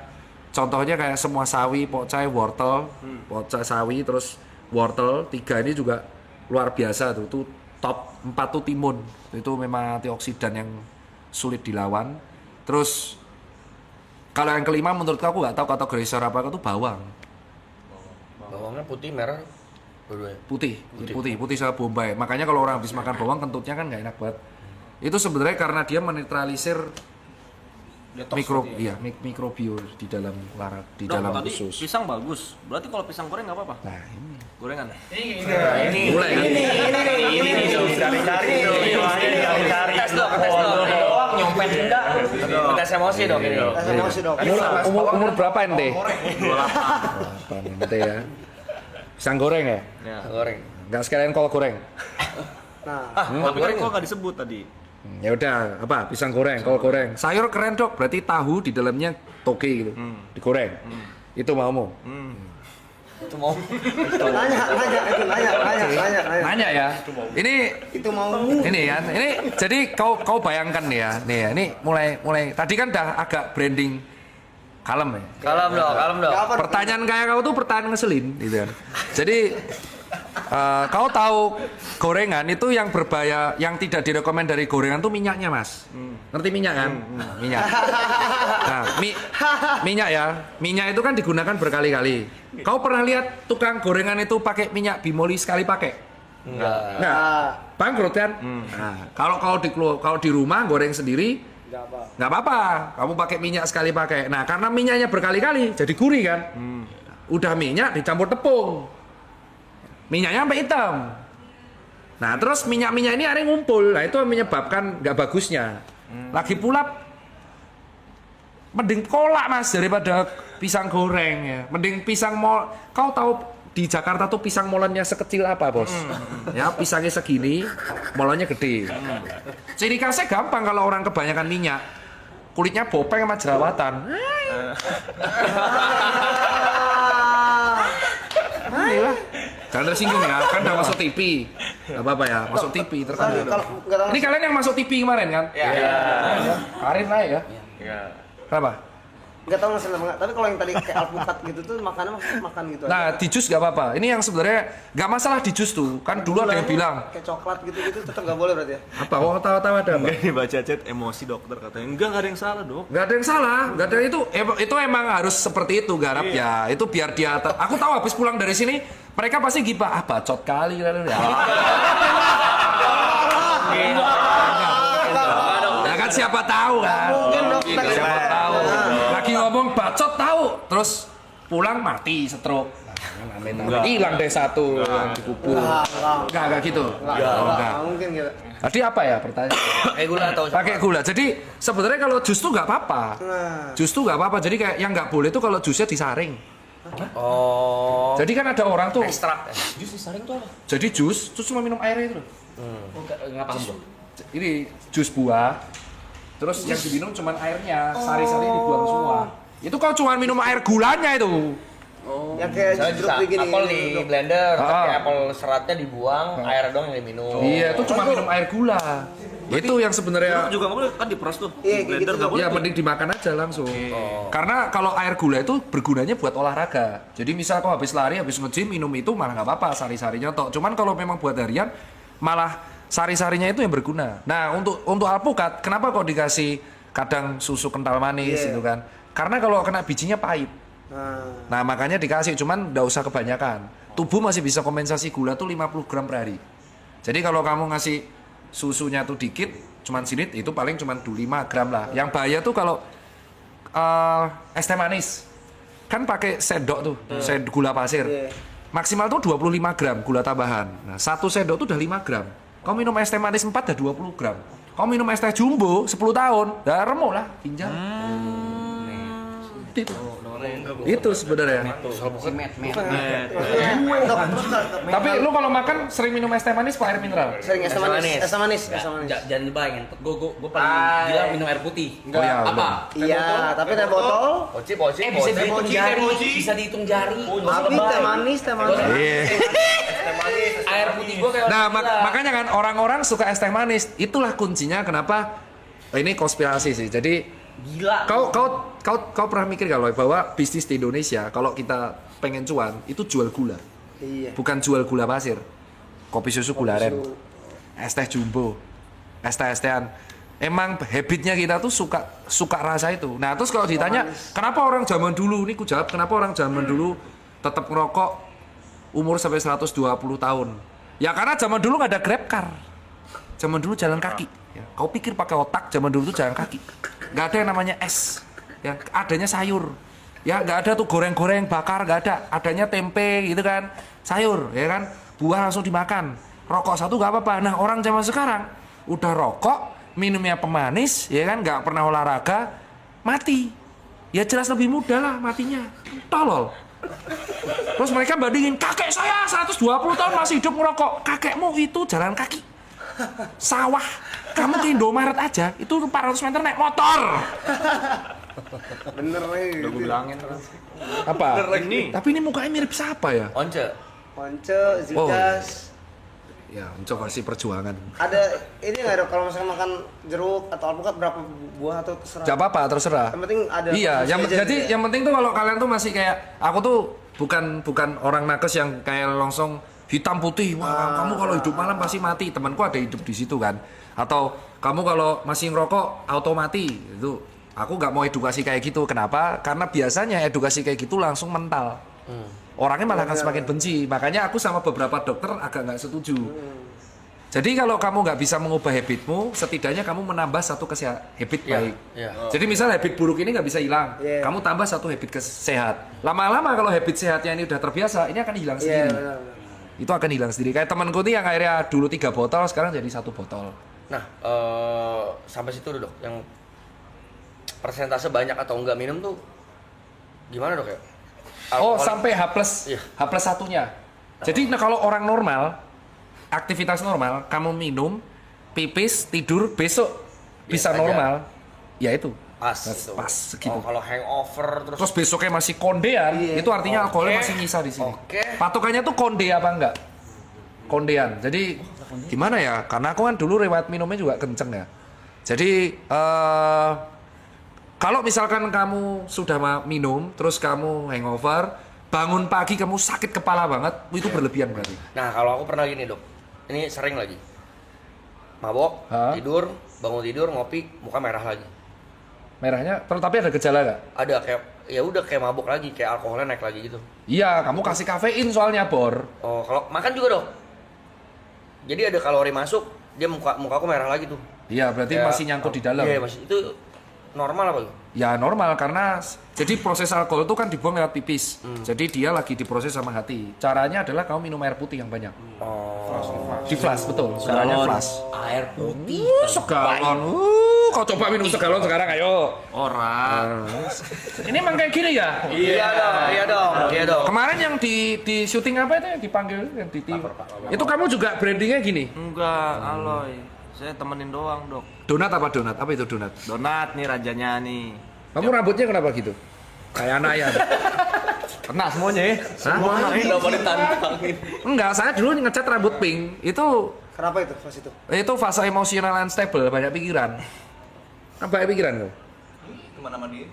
contohnya kayak semua sawi, pokcai, wortel, pokcai sawi terus wortel. 3 ini juga luar biasa tuh. Itu top 4 tuh timun. Itu memang antioksidan yang sulit dilawan. Terus kalau yang kelima menurut aku nggak tahu kategori sayur apa itu bawang. Bawangnya putih, merah, berdua. Putih sama bombay. Makanya kalau orang habis makan bawang kentutnya kan nggak enak banget. Itu sebenarnya karena dia menetralisir mikrobio di dalam di Dok, dalam tadi usus. pisang bagus. Berarti kalau pisang goreng nggak apa-apa? Nah, ini. Gorengan. Ini Mulai kan? Cari-cari. Tes dok. Doang nyopet enggak? Tes emosi dok ini. Tes emosi dok. Umur berapa ente? 28 ente ya. Pisang goreng ya? Ya. Goreng. Nggak sekalian kol goreng. Nah, Tapi kan kok nggak disebut tadi? Ya udah, apa? Pisang goreng, kol goreng. Sayur keren dok, berarti tahu di dalamnya toge gitu, digoreng. Itu maumu? Itu mau. Nanya ya. Ini Itu mau. ini kan, ini jadi kau bayangkan ya, nih ya, ini mulai tadi kan udah agak branding kalem ya. Kalem dong. Pertanyaan kayak kau tuh pertanyaan ngeselin gitu kan. Jadi kau tahu gorengan itu yang berbahaya, yang tidak direkomend dari gorengan tuh minyaknya mas. Ngerti minyak kan? Minyak. Nah, minyak ya. Minyak itu kan digunakan berkali-kali. Kau pernah lihat tukang gorengan itu pakai minyak bimoli sekali pakai? Enggak. Bangkrut kan? Nah, kalau di rumah goreng sendiri nggak apa-apa. Kamu pakai minyak sekali pakai. Nah, karena minyaknya berkali-kali jadi gurih kan? Udah minyak dicampur tepung. Minyaknya sampai hitam. Nah, terus minyak-minyak ini akhirnya ngumpul. Nah, itu menyebabkan nggak bagusnya. Lagi pula mending kolak mas daripada pisang goreng ya. Mending pisang mol. Kau tahu di Jakarta tuh pisang molennya sekecil apa bos? Ya pisangnya segini, molennya gede. Ciri khasnya gampang kalau orang kebanyakan minyak, kulitnya bopeng sama jerawatan. Inilah. Jangan tersinggung ya, kan udah masuk TV. Gak apa-apa ya, masuk TV terkenal. Ini kalian yang masuk TV kemarin kan? Iya. Karin naik ya? Iya. Kenapa? Nggak tahu nggak seneng banget. Tapi kalau yang tadi kayak alpukat gitu tuh makannya makan gitu. Nah, di jus gak apa-apa. Ini yang sebenarnya gak masalah di jus tuh. Kan dulu ada yang bilang. Kayak coklat gitu-gitu tetap nggak boleh berarti ya? Apa? Oh, tahu-tahu ada apa? Enggak nih baca chat emosi dokter katanya. Enggak ada yang salah dok. Gak ada yang salah. Gak ada itu emang harus seperti itu garap ya. Itu biar dia. Aku tahu habis pulang dari sini mereka pasti gibah. Ah, bacot kali ya. Ya kan siapa tahu kan? Mungkin dok. Siapa tahu. Lagi ngomong bacot tahu, terus pulang mati stroke. Hilang deh satu yang dikubur. Enggak gitu. Enggak. Mungkin gitu. Tadi apa ya pertanyaan? Pakai gula atau Pakai gula. Jadi sebenarnya kalau jus tuh nggak apa-apa. Jus tuh nggak apa-apa. Jadi kayak yang nggak boleh tuh kalau jusnya disaring. Oh. Jadi kan ada orang tuh. Ekstrak. Jus disaring tuh apa? Jadi jus cuma minum airnya itu loh. Nggak paham bro. Ini jus buah. Terus yang diminum cuma airnya, sari-sari dibuang semua. Itu kau cuma minum air gulanya itu. Yang kayak Misalnya jeruk begini. apel di blender, tapi Ah. apel seratnya dibuang, air doang yang diminum. Iya, itu cuma minum air gula. Itu yang sebenarnya Itu juga nggak boleh kan diperas tuh. Iya, kayak Blender gitu. nggak boleh. ya mending dimakan aja langsung. Karena kalau air gula itu bergunanya buat olahraga. Jadi misal kau habis lari, habis nge-gym minum itu malah nggak apa-apa, sari-sarinya toh. Cuman kalau memang buat harian malah sari-sarinya itu yang berguna. Nah, untuk alpukat, kenapa kok dikasih kadang susu kental manis gitu kan? Karena kalau kena bijinya pahit. Nah, makanya dikasih, cuman nggak usah kebanyakan. Tubuh masih bisa kompensasi gula tuh 50 gram per hari. Jadi kalau kamu ngasih susunya tuh dikit, cuman sinit, itu paling cuman 5 gram lah. Yang bahaya tuh kalau es teh manis. Kan pakai sendok tuh, gula pasir. Maksimal tuh 25 gram gula tambahan. Nah, satu sendok tuh udah 5 gram. Kau minum es teh manis 4 udah 20 gram. Kau minum es teh jumbo 10 tahun, udah remuk lah ginjal. Itu sebenarnya. Tapi lu kalau makan sering minum es teh manis apa air mineral? Sering es teh manis. Es teh manis. Es teh manis. Jangan dibayangin. Gue paling gila minum air putih. Oh ya, Apa? Iya, tapi teh botol. Poci. Bisa dihitung jari. Bisa dihitung jari. Tapi teh manis, teh manis. Iya. Air putih gue kayak Nah, orang gila. makanya kan orang-orang suka es teh manis. Itulah kuncinya kenapa ini konspirasi sih. Jadi Gila. kau pernah mikir kalau bahwa bisnis di Indonesia kalau kita pengen cuan itu jual gula. Iya. Bukan jual gula pasir. Kopi susu gula aren. Es teh jumbo. Es teh-tehan. Emang habitnya kita tuh suka rasa itu. Nah, terus kalau ditanya, kenapa orang zaman dulu, ini ku jawab, kenapa orang zaman dulu tetap ngerokok umur sampai 120 tahun? Ya karena zaman dulu nggak ada Grab car. Zaman dulu jalan kaki. Ya, kau pikir pakai otak, zaman dulu tuh jalan kaki. Nggak ada yang namanya es. Ya, adanya sayur. Ya, nggak ada tuh goreng-goreng, bakar, nggak ada. Adanya tempe gitu kan, sayur, ya kan. Buah langsung dimakan. Rokok satu nggak apa-apa. Nah, orang zaman sekarang udah rokok, minumnya pemanis, ya kan, nggak pernah olahraga, mati. Ya jelas lebih mudah lah matinya. Tolol. Terus mereka bandingin, kakek saya 120 tahun masih hidup ngerokok. Kakekmu itu jalan kaki. Sawah Kamu ke Indomaret aja, itu 400 meter naik motor. Bener nih. Udah gue bilangin kan. Apa? Ini. Tapi ini mukanya mirip siapa ya? Once. Ponce, Zikas. Ya, coba sih perjuangan. Ada ini nggak dok kalau misalnya makan jeruk atau alpukat berapa buah atau terserah? Gak apa-apa, terserah. Yang penting ada. Iya, konsumsi yang aja jadi gitu ya. yang penting tuh kalau kalian tuh masih kayak aku tuh bukan orang nakes yang kayak langsung hitam putih. Wah, kamu kalau hidup malam pasti mati. Temanku ada hidup di situ kan. Atau kamu kalau masih ngerokok auto mati. Itu aku nggak mau edukasi kayak gitu. Kenapa? Karena biasanya edukasi kayak gitu langsung mental. Orangnya malah akan semakin benci. Makanya aku sama beberapa dokter agak nggak setuju. Jadi kalau kamu nggak bisa mengubah habitmu, setidaknya kamu menambah satu habit baik. Iya. Jadi misal habit buruk ini nggak bisa hilang, Iya. kamu tambah satu habit sehat. Lama-lama kalau habit sehatnya ini udah terbiasa, ini akan hilang Iya sendiri. benar. Itu akan hilang sendiri. Kayak temanku nih yang akhirnya dulu 3 botol, sekarang jadi 1 botol. Nah, sampai situ dulu, Dok. Yang persentase banyak atau enggak minum tuh gimana, Dok ya? Oh, Alkohol- sampai Iya. H plus satunya. Jadi nah, kalau orang normal, aktivitas normal, kamu minum, pipis, tidur, besok bisa aja. normal. Ya itu. pas Pas, gitu. pas segitu. Oh, kalau hangover Terus besoknya masih kondean, itu artinya alkoholnya masih nyisa di sini. Oke. Patokannya tuh konde apa enggak? Kondean. Jadi gimana ya? Karena aku kan dulu riwayat minumnya juga kenceng ya. Jadi kalau misalkan kamu sudah minum, terus kamu hangover, bangun pagi kamu sakit kepala banget, itu berlebihan berarti. Nah, kalau aku pernah gini, Dok. Ini sering lagi. Mabok, Hah? tidur, bangun tidur, ngopi, muka merah lagi. Merahnya, tapi ada gejala nggak? Ada kayak ya udah kayak mabok lagi, kayak alkoholnya naik lagi gitu. Iya, kamu kasih kafein soalnya Bor. Oh, kalau makan juga, Dok. Jadi ada kalori masuk, dia muka aku merah lagi tuh. Iya, berarti Kayak- masih nyangkut di dalam. Iya, masih. Itu normal apa tuh? Ya normal karena jadi proses alkohol itu kan dibuang lewat pipis. Jadi dia lagi diproses sama hati. Caranya adalah kamu minum air putih yang banyak. Oh. Di flash betul. Caranya flash. Air putih. Segalon. Kau coba minum segalon sekarang ayo. Orang. Ini emang kayak gini ya? Iya dong, iya dong, iya dong. Kemarin yang di syuting apa itu yang dipanggil yang di tim? Itu kamu juga brandingnya gini. Enggak, Aloy. Saya temenin doang, Dok. Donat apa donat? Apa itu donat? Donat nih rajanya nih. Kamu rambutnya kenapa gitu? Kayak anak ayam. Kena semuanya ya. Hah? Kenapa ditantangin? Enggak, saya dulu ngecat rambut pink. Itu Kenapa itu pas itu? fase emosional unstable, banyak pikiran. Banyak pikiran kau. Kemana-mana dia?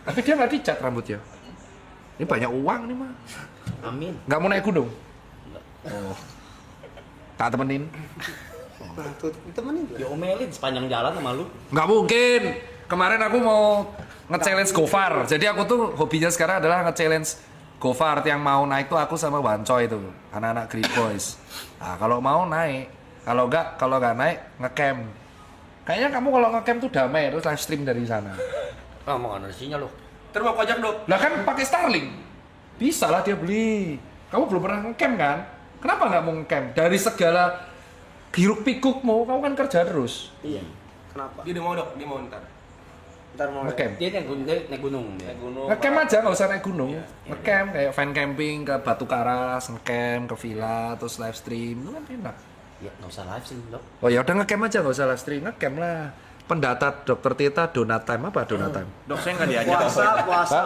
Tapi dia nggak dicat rambutnya. Ini banyak uang nih mah. Amin. Nggak mau naik gunung. Oh. Tak temenin. Nah, tuh ditemenin tuh. Ya omelin sepanjang jalan sama lu. Nggak mungkin. Kemarin aku mau nge-challenge Gofar. Jadi aku tuh hobinya sekarang adalah nge-challenge Gofar. Yang mau naik tuh aku sama Wancoy itu, anak-anak Great Boys. Nah, kalau mau naik, kalau nggak naik nge-camp. Kayaknya kamu kalau nge-camp tuh damai, terus live stream dari sana. Ah, mau ada sinyal, Dok. Terima pajak, Dok. Lah kan pakai Starlink. Bisa lah dia beli. Kamu belum pernah nge-camp kan? Kenapa nggak mau nge-camp? Dari segala hiruk pikukmu, kamu kan kerja terus. Iya. Kenapa? Dia udah mau, Dok. Dia mau ntar. Ntar mau Nge-camp. Dia naik gunung. dia. Naik gunung. Nge-camp aja, nggak usah naik gunung. Nge-camp kayak fan camping ke Batu Karas, nge-camp ke villa, terus live stream. Itu kan enak. Ya nggak usah live sih Dok. Oh ya udah nge-camp aja, nggak usah live stream. Nge-camp lah. Pendata Dokter Tita Donat Time apa Donat Time? Dok, saya nggak diajak. puasa, puasa.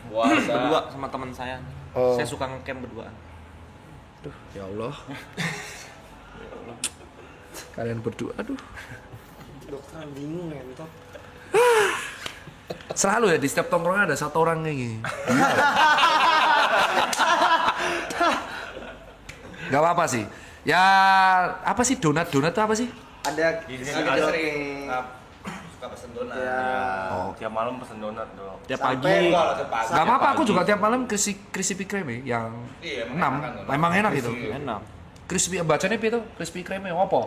Puasa. Berdua sama teman saya. Oh. Saya suka ngecamp berduaan. Aduh, ya Allah. Kalian berdua, aduh. Dokter bingung ya, Tok. Selalu ya di setiap tongkrongan ada satu orang kayak gini. Gak apa-apa sih. Ya apa sih donat itu apa sih? Ada Ada sering suka pesen donat. ya. Oh, tiap malam pesen donat, Dok. Tiap Sampai pagi. Kalau ke pagi. Gak apa-apa, aku juga tiap malam crispy kreme yang Iya, 6. emang enak kan? Memang enak itu. Enak. Crispy bacanya apa itu? Crispy kreme apa?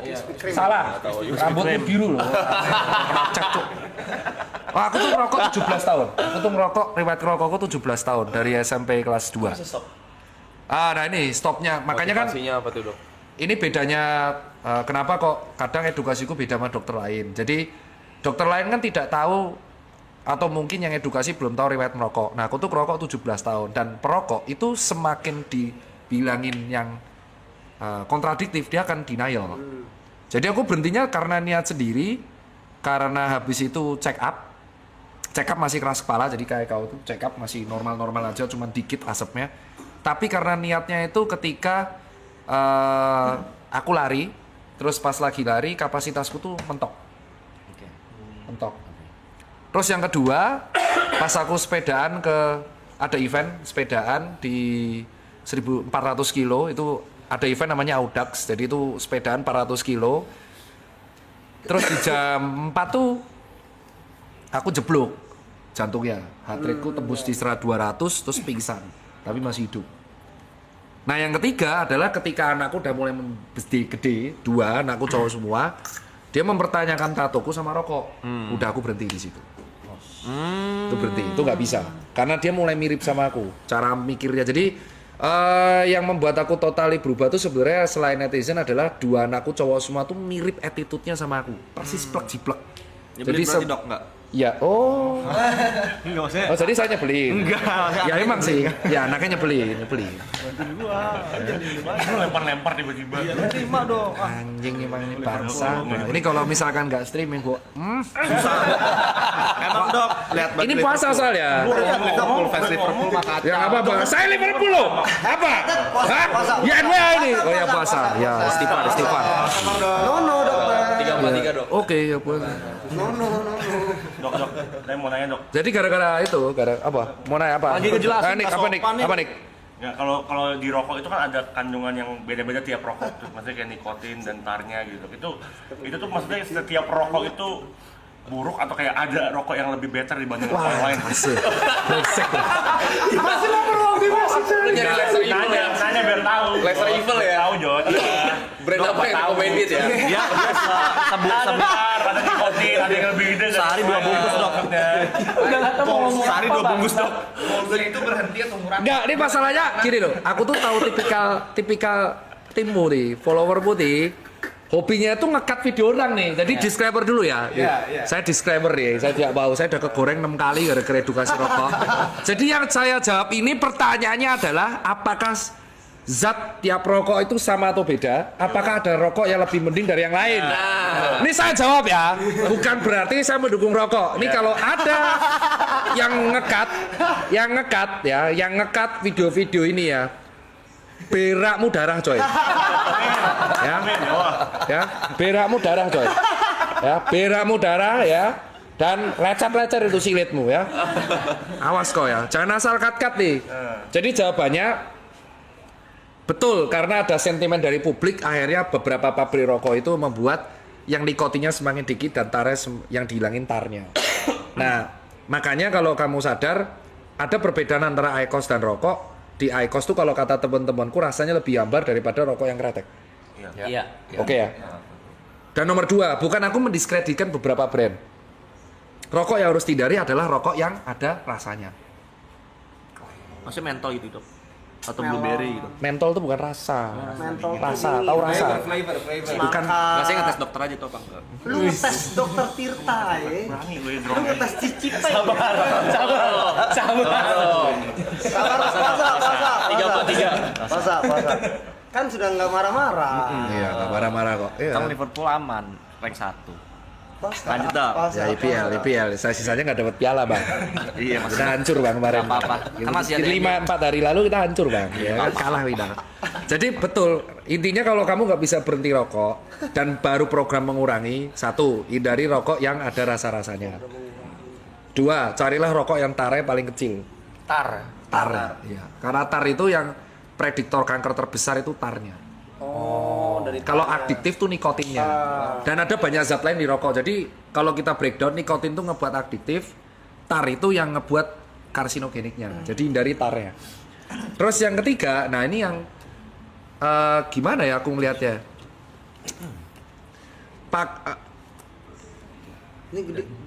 Salah. Rambutnya biru loh. Cek, Cuk. Wah, aku tuh ngerokok 17 tahun. Aku tuh ngerokok, riwayat ngerokokku 17 tahun dari SMP kelas 2. Nah ini stopnya. Makanya kan Motivasinya apa tuh, Dok? ini bedanya kenapa kok kadang edukasiku beda sama dokter lain. Jadi dokter lain kan tidak tahu atau mungkin yang edukasi belum tahu riwayat merokok. Nah, aku tuh merokok 17 tahun dan perokok itu semakin dibilangin yang kontradiktif dia akan denial. Jadi aku berhentinya karena niat sendiri, karena habis itu check up masih keras kepala, jadi kayak kau tuh check up masih normal-normal aja, cuman dikit asapnya. Tapi karena niatnya itu ketika aku lari, terus pas lagi lari kapasitasku tuh mentok. Mentok. Terus yang kedua, pas aku sepedaan ada event sepedaan di 1400 kilo, itu ada event namanya Audax, jadi itu sepedaan 400 kilo. Terus di jam 4 tuh aku jeblok jantungnya, heart rate-ku tembus di 200 terus pingsan, tapi masih hidup. Nah yang ketiga adalah ketika anakku udah mulai gede, 2 anakku cowok semua, dia mempertanyakan tatoku sama rokok. Udah aku berhenti di situ. Itu berhenti, itu nggak bisa, karena dia mulai mirip sama aku, cara mikirnya. Jadi yang membuat aku totali berubah tuh sebenarnya selain netizen adalah 2 anakku cowok semua tuh mirip attitude-nya sama aku, persis plek jiplek. Jadi dok enggak? Ya, oh. Enggak maksudnya. Oh, jadi saya nyebelin. Enggak. Ya emang sih. Ya anaknya nyebelin. Lu lempar-lempar tiba-tiba. Terima dong. Anjing emang ini bangsa. Nah, ini kalau misalkan nggak streaming gua, Emang dok, lihat ini puasa soalnya. Liverpool fans Liverpool maka Ya apa bang? Saya Liverpool loh. Apa? Hah? Ya NWA ini. Oh ya puasa. Ya istighfar. No, dokter. 343 dok. Oke ya puasa. No. Dok, saya mau nanya dok. Jadi gara-gara itu, apa? Mau nanya apa? Lagi ngejelasin, Nik, Kak apa Nik? Sopan, Nik. Apa Nik? Ya kalau di rokok itu kan ada kandungan yang beda-beda tiap rokok tuh, maksudnya kayak nikotin dan tarnya gitu. Itu tuh maksudnya setiap rokok itu buruk atau kayak ada rokok yang lebih better dibanding rokok yang lain? Asik. Masih mau beruang di masih. Nyari laser evil ya? Nanya biar tahu. Laser evil ya? Tahu Jod. Brand apa yang recommended ya? Dia sebentar, ada nikotin, ada yang lebih gede. Sehari 2 bungkus dok. Sehari 2 bungkus dok. Golden itu berhenti atau murah? Enggak, ini masalahnya gini loh. Aku tuh tahu tipikal timmu nih, follower putih. Hobinya itu nge-cut video orang nih. Jadi disclaimer dulu ya. Saya disclaimer nih. Saya tidak mau. Saya udah kegoreng 6 kali gara-gara edukasi rokok. Jadi yang saya jawab ini pertanyaannya adalah apakah zat tiap rokok itu sama atau beda? Apakah ada rokok yang lebih mending dari yang lain? Ini saya jawab ya. Bukan berarti saya mendukung rokok. Ini kalau ada yang nge-cut video-video ini ya. Berakmu darah coy. Ya, berakmu darah coy. Ya, berakmu darah ya. Dan lecet-lecet itu silitmu ya. Awas kok ya, jangan asal cut-cut nih. Jadi jawabannya betul, karena ada sentimen dari publik, akhirnya beberapa pabrik rokok itu membuat yang nikotinnya semakin dikit dan tarnya yang dihilangin tarnya. Nah, makanya kalau kamu sadar ada perbedaan antara IQOS dan rokok. Di IQOS tuh kalau kata teman-temanku rasanya lebih hambar daripada rokok yang kretek. Iya. Oke ya. Dan nomor 2, bukan aku mendiskreditkan beberapa brand. Rokok yang harus dihindari adalah rokok yang ada rasanya. Maksudnya mentol gitu dok? Atau blueberry gitu? Mentol itu bukan rasa. Mentol Rasa, tahu rasa. Flavor. Bukan. Nggak, saya ngetes dokter aja tuh apa enggak? Lu tes dokter Tirta ya. Berani gue Lu drone. ngetes cicipeng. Sabar. Puasa. 343. Puasa. Kan sudah nggak marah-marah. Iya, nggak marah-marah kok. Iya. Kan Liverpool aman, rank 1. Puasa. Lanjut dah. Puasa. Ya IPL. Saya sisanya nggak dapat piala bang. Iya Kita hancur bang kemarin. Nggak apa-apa. Kan masih ada 5-4 hari lalu kita hancur bang. Ya kan kalah kita. Jadi betul. Intinya kalau kamu nggak bisa berhenti rokok dan baru program mengurangi, 1, hindari rokok yang ada rasa-rasanya. 2, carilah rokok yang tarnya paling kecil. Tar. Iya. Karena tar itu yang prediktor kanker terbesar itu tarnya. Oh, dari Kalau adiktif tuh nikotinnya. Dan ada banyak zat lain di rokok. Jadi kalau kita breakdown, nikotin tuh ngebuat adiktif, tar itu yang ngebuat karsinogeniknya. Jadi hindari tarnya. Terus yang ketiga, nah ini yang gimana ya aku ngelihatnya? ini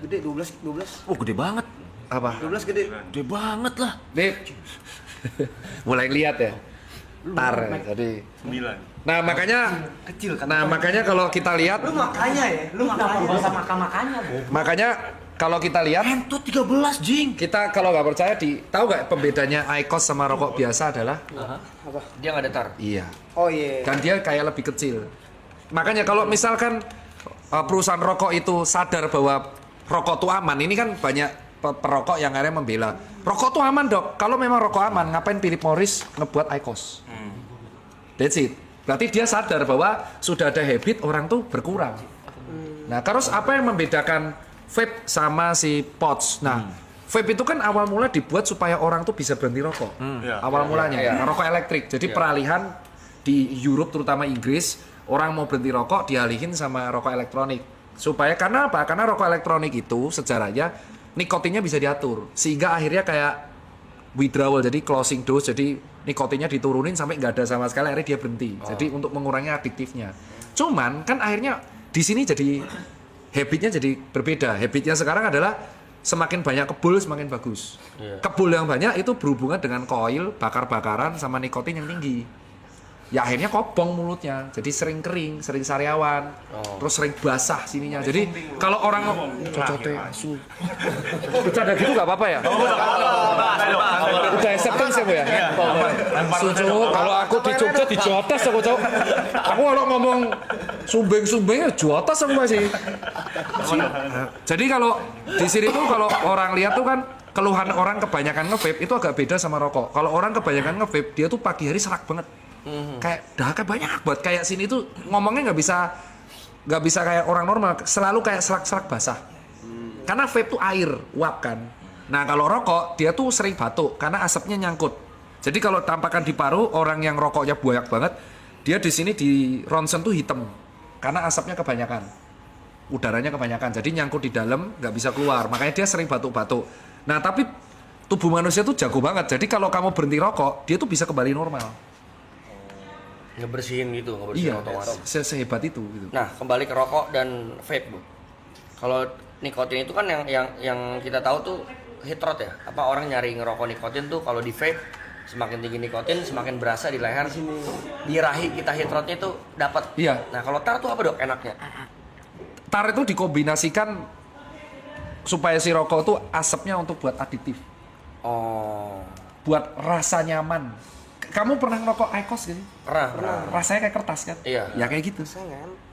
gede 12. Oh gede banget. Apa? 12 gede. Gede banget lah. Nih, mulai lihat ya. Tar, jadi. 9. Nah makanya kecil kan. Nah makanya kalau kita lihat, Lu makanya. makanya kalau kita lihat, Itu 13 jing. kita kalau nggak percaya tahu nggak pembedanya IQOS sama rokok biasa adalah? Dia nggak ada tar. Iya. Oh iya. Dan dia kayak lebih kecil. Makanya kalau misalkan perusahaan rokok itu sadar bahwa rokok itu aman, ini kan banyak perokok yang akhirnya membela. Rokok itu aman dok, kalau memang rokok aman, ngapain Philip Morris ngebuat IQOS? That's it. Berarti dia sadar bahwa sudah ada habit orang tuh berkurang. Nah terus apa yang membedakan vape sama si pods? Nah vape itu kan awal mula dibuat supaya orang tuh bisa berhenti rokok. Awal mulanya, rokok elektrik. Jadi peralihan di Europe terutama Inggris, orang mau berhenti rokok dialihin sama rokok elektronik. Supaya karena apa? Karena rokok elektronik itu sejarahnya nikotinnya bisa diatur, sehingga akhirnya kayak withdrawal, jadi closing dose, jadi nikotinnya diturunin sampai nggak ada sama sekali, akhirnya dia berhenti. Jadi untuk mengurangi adiktifnya. Cuman kan akhirnya di sini jadi habitnya jadi berbeda. Habitnya sekarang adalah semakin banyak kebul semakin bagus. Kebul yang banyak itu berhubungan dengan koil, bakar-bakaran sama nikotin yang tinggi. Ya akhirnya kobong mulutnya, jadi sering kering, sering sariawan, terus sering basah sininya. Jadi kalau orang cocote asu, bercanda gitu nggak apa-apa ya? Udah acceptance ya bu ya? Sucu, kalau aku di Jogja di Jotas aku cowok. Aku kalau ngomong sumbeng-sumbengnya Jotas aku masih. Jadi kalau di sini tuh kalau orang lihat tuh kan keluhan orang kebanyakan nge-vape itu agak beda sama rokok. Kalau orang kebanyakan nge-vape dia tuh pagi hari serak banget. Kayak dahaknya banyak buat kayak sini tuh ngomongnya nggak bisa kayak orang normal, selalu kayak serak-serak basah. Karena vape tuh air uap kan. Nah kalau rokok dia tuh sering batuk karena asapnya nyangkut. Jadi kalau tampakan di paru orang yang rokoknya banyak banget, dia di sini di ronsen tuh hitam karena asapnya kebanyakan, udaranya kebanyakan. Jadi nyangkut di dalam nggak bisa keluar. Makanya dia sering batuk-batuk. Nah tapi tubuh manusia tuh jago banget. Jadi kalau kamu berhenti rokok, dia tuh bisa kembali normal. Ngebersihin otomatis. Sehebat itu gitu. Nah, kembali ke rokok dan vape, Bu. Kalau nikotin itu kan yang kita tahu tuh heat rot ya. Apa orang nyari ngerokok nikotin tuh kalau di vape semakin tinggi nikotin semakin berasa di leher, di rahi kita heat rotnya itu dapat. Iya. Nah, kalau tar tuh apa dok enaknya? Tar itu dikombinasikan supaya si rokok tuh asapnya untuk buat aditif. Oh. Buat rasa nyaman. Kamu pernah ngerokok IQOS gak sih? Pernah. Rasanya kayak kertas kan? Iya. Ya kayak gitu.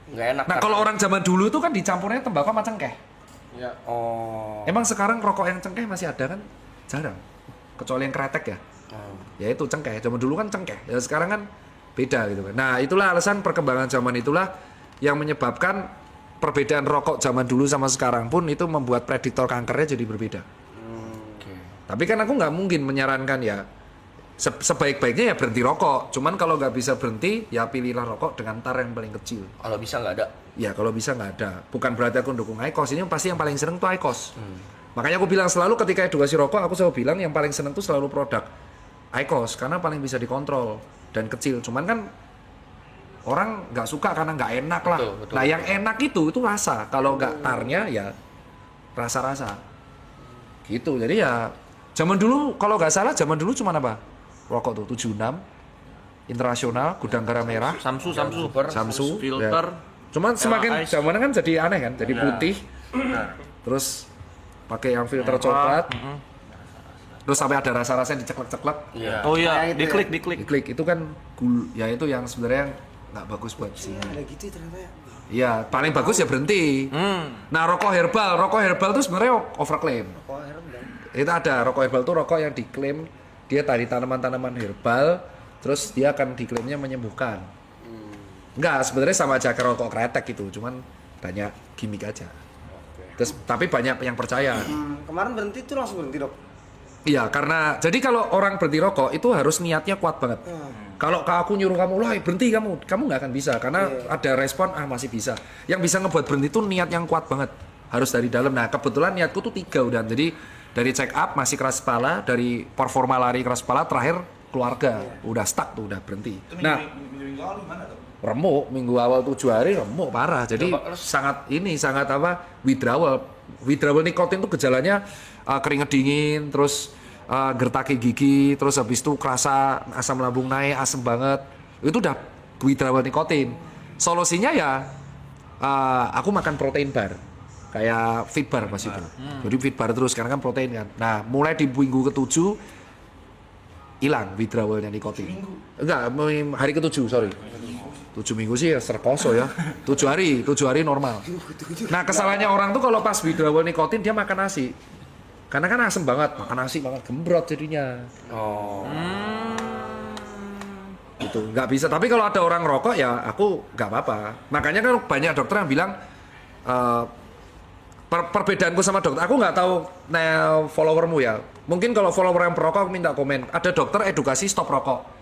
Nggak enak. Nah kalau orang zaman dulu itu kan dicampurnya tembakau sama cengkeh. Ya. Oh. Emang sekarang rokok yang cengkeh masih ada kan? Jarang. Kecuali yang kretek ya. Ya itu cengkeh. Zaman dulu kan cengkeh. Ya sekarang kan beda gitu kan. Nah itulah alasan perkembangan zaman itulah yang menyebabkan perbedaan rokok zaman dulu sama sekarang pun itu membuat prediktor kankernya jadi berbeda. Tapi kan aku nggak mungkin menyarankan ya sebaik-baiknya ya berhenti rokok. Cuman kalau nggak bisa berhenti ya pilihlah rokok dengan tar yang paling kecil. Kalau bisa nggak ada. Ya kalau bisa nggak ada. Bukan berarti aku dukung IQOS. Ini pasti yang paling seneng tuh IQOS. Makanya aku bilang selalu ketika edukasi rokok aku selalu bilang yang paling seneng tuh selalu produk IQOS karena paling bisa dikontrol dan kecil. Cuman kan orang nggak suka karena nggak enak lah. Betul. Nah yang enak itu rasa. Kalau nggak tarnya ya rasa-rasa. Gitu. Jadi ya zaman dulu kalau nggak salah zaman dulu cuma apa? Rokok tuh 76 Internasional, Gudang Garam Merah, Samsu, Ya. filter. Cuman semakin Ice. zamannya kan jadi aneh kan, jadi Ya. putih. Terus pakai yang filter coklat. Terus sampai ada rasa-rasa yang diceklek-ceklek. Iya. Oh iya, Kayak gitu diklik. Diklik itu kan ya itu yang sebenarnya nggak bagus buat sini. Ada gitu ternyata ya. Iya, paling bagus ya berhenti. Nah, rokok herbal tuh sebenarnya overclaim. Kok herbal? Itu ada rokok herbal tuh rokok yang diklaim dia dari tanaman-tanaman herbal, terus dia akan diklaimnya menyembuhkan. Enggak, sebenarnya sama aja kayak rokok kretek gitu, cuman banyak gimmick aja. Terus tapi banyak yang percaya. Kemarin berhenti tuh langsung berhenti dok. Iya, karena jadi kalau orang berhenti rokok itu harus niatnya kuat banget. Kalau aku nyuruh kamu, lah berhenti kamu nggak akan bisa karena ada respon masih bisa. Yang bisa ngebuat berhenti itu niat yang kuat banget, harus dari dalam. Nah kebetulan niatku tuh 3 udah, jadi dari check up masih keras kepala, dari performa lari keras kepala, terakhir keluarga udah stuck tuh udah berhenti. Nah minggu awal gimana tuh? remuk minggu awal 7 hari remuk parah, jadi sangat withdrawal nikotin tuh gejalanya keringet dingin, terus gertaki gigi, terus habis itu kerasa asam lambung naik, asam banget, itu udah withdrawal nikotin. Solusinya ya aku makan protein bar kayak Fit Bar pas itu. Jadi Fit Bar terus karena kan protein kan. Nah mulai di minggu ke-7 hilang withdrawalnya nikotin. Enggak, hari ke-7 sorry. 7 minggu sih ya serkoso ya. 7 hari normal. Nah kesalahannya orang tuh kalau pas withdrawal nikotin dia makan nasi. Karena kan asem banget, makan nasi banget gembrot jadinya. Oh. Gitu, nggak bisa. Tapi kalau ada orang rokok ya aku nggak apa-apa. Makanya kan banyak dokter yang bilang perbedaanku sama dokter, aku nggak tahu followermu ya. Mungkin kalau follower yang perokok aku minta komen. Ada dokter edukasi stop rokok.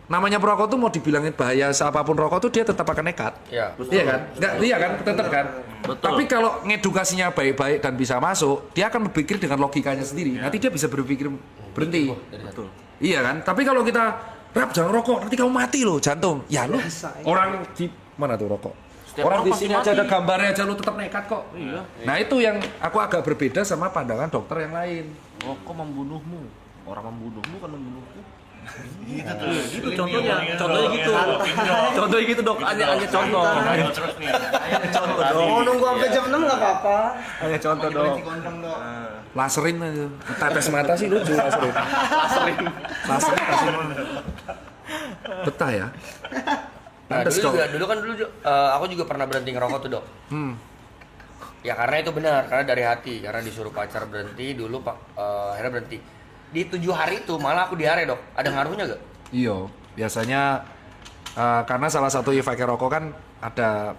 Namanya perokok tuh mau dibilangin bahaya apapun rokok tuh dia tetap akan nekat. Iya. Iya kan? Nggak, iya kan? Tetap kan? Betul. Tapi kalau ngedukasinya baik-baik dan bisa masuk, dia akan berpikir dengan logikanya sendiri. Nanti dia bisa berpikir berhenti. Betul. Iya kan? Tapi kalau kita rap jangan rokok, nanti kamu mati loh jantung. Ya lu orang di mana tuh rokok? Orang di sini aja ada gambarnya aja lu tetap nekat kok. Iya. Nah itu yang aku agak berbeda sama pandangan dokter yang lain. Rokok membunuhmu. Orang membunuhmu kan membunuhku. Gitu tuh. Gitu contohnya gitu. Contohnya gitu dok. Hanya contoh. Terus nih. Contoh dong. Mau nunggu sampai jam 6 nggak apa-apa. Hanya contoh dong. Laserin aja. Tetes mata sih lucu laserin. Laserin kasih betah ya. Nah, Pantes dulu kok. aku juga pernah berhenti ngerokok tuh, Dok. Ya karena itu benar, karena dari hati, karena disuruh pacar berhenti dulu akhirnya berhenti. Di 7 hari itu malah aku diare, Dok. Ada ngaruhnya gak? Iya, biasanya karena salah satu efek rokok kan ada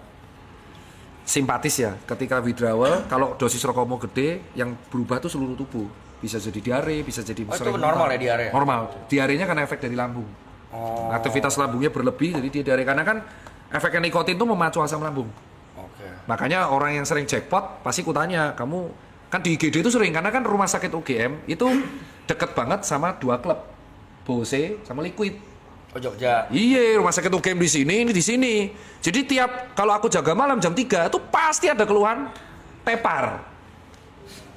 simpatis ya. Ketika withdrawal, kalau dosis rokokmu gede, yang berubah tuh seluruh tubuh. Bisa jadi diare, bisa jadi Oh, itu sering normal muntah. ya diare? Normal. Diarenya karena efek dari lambung. Oh. Aktivitas lambungnya berlebih, jadi dia diare. Karena kan efek nikotin tuh memacu asam lambung. Oke. Makanya orang yang sering jackpot pasti kutanya, kamu kan di IGD itu sering karena kan rumah sakit UGM itu deket banget sama 2 klub, Bose sama Liquid. Oh, Jogja. Iya, rumah sakit UGM di sini, ini di sini. Jadi tiap kalau aku jaga malam jam 3 itu pasti ada keluhan tepar.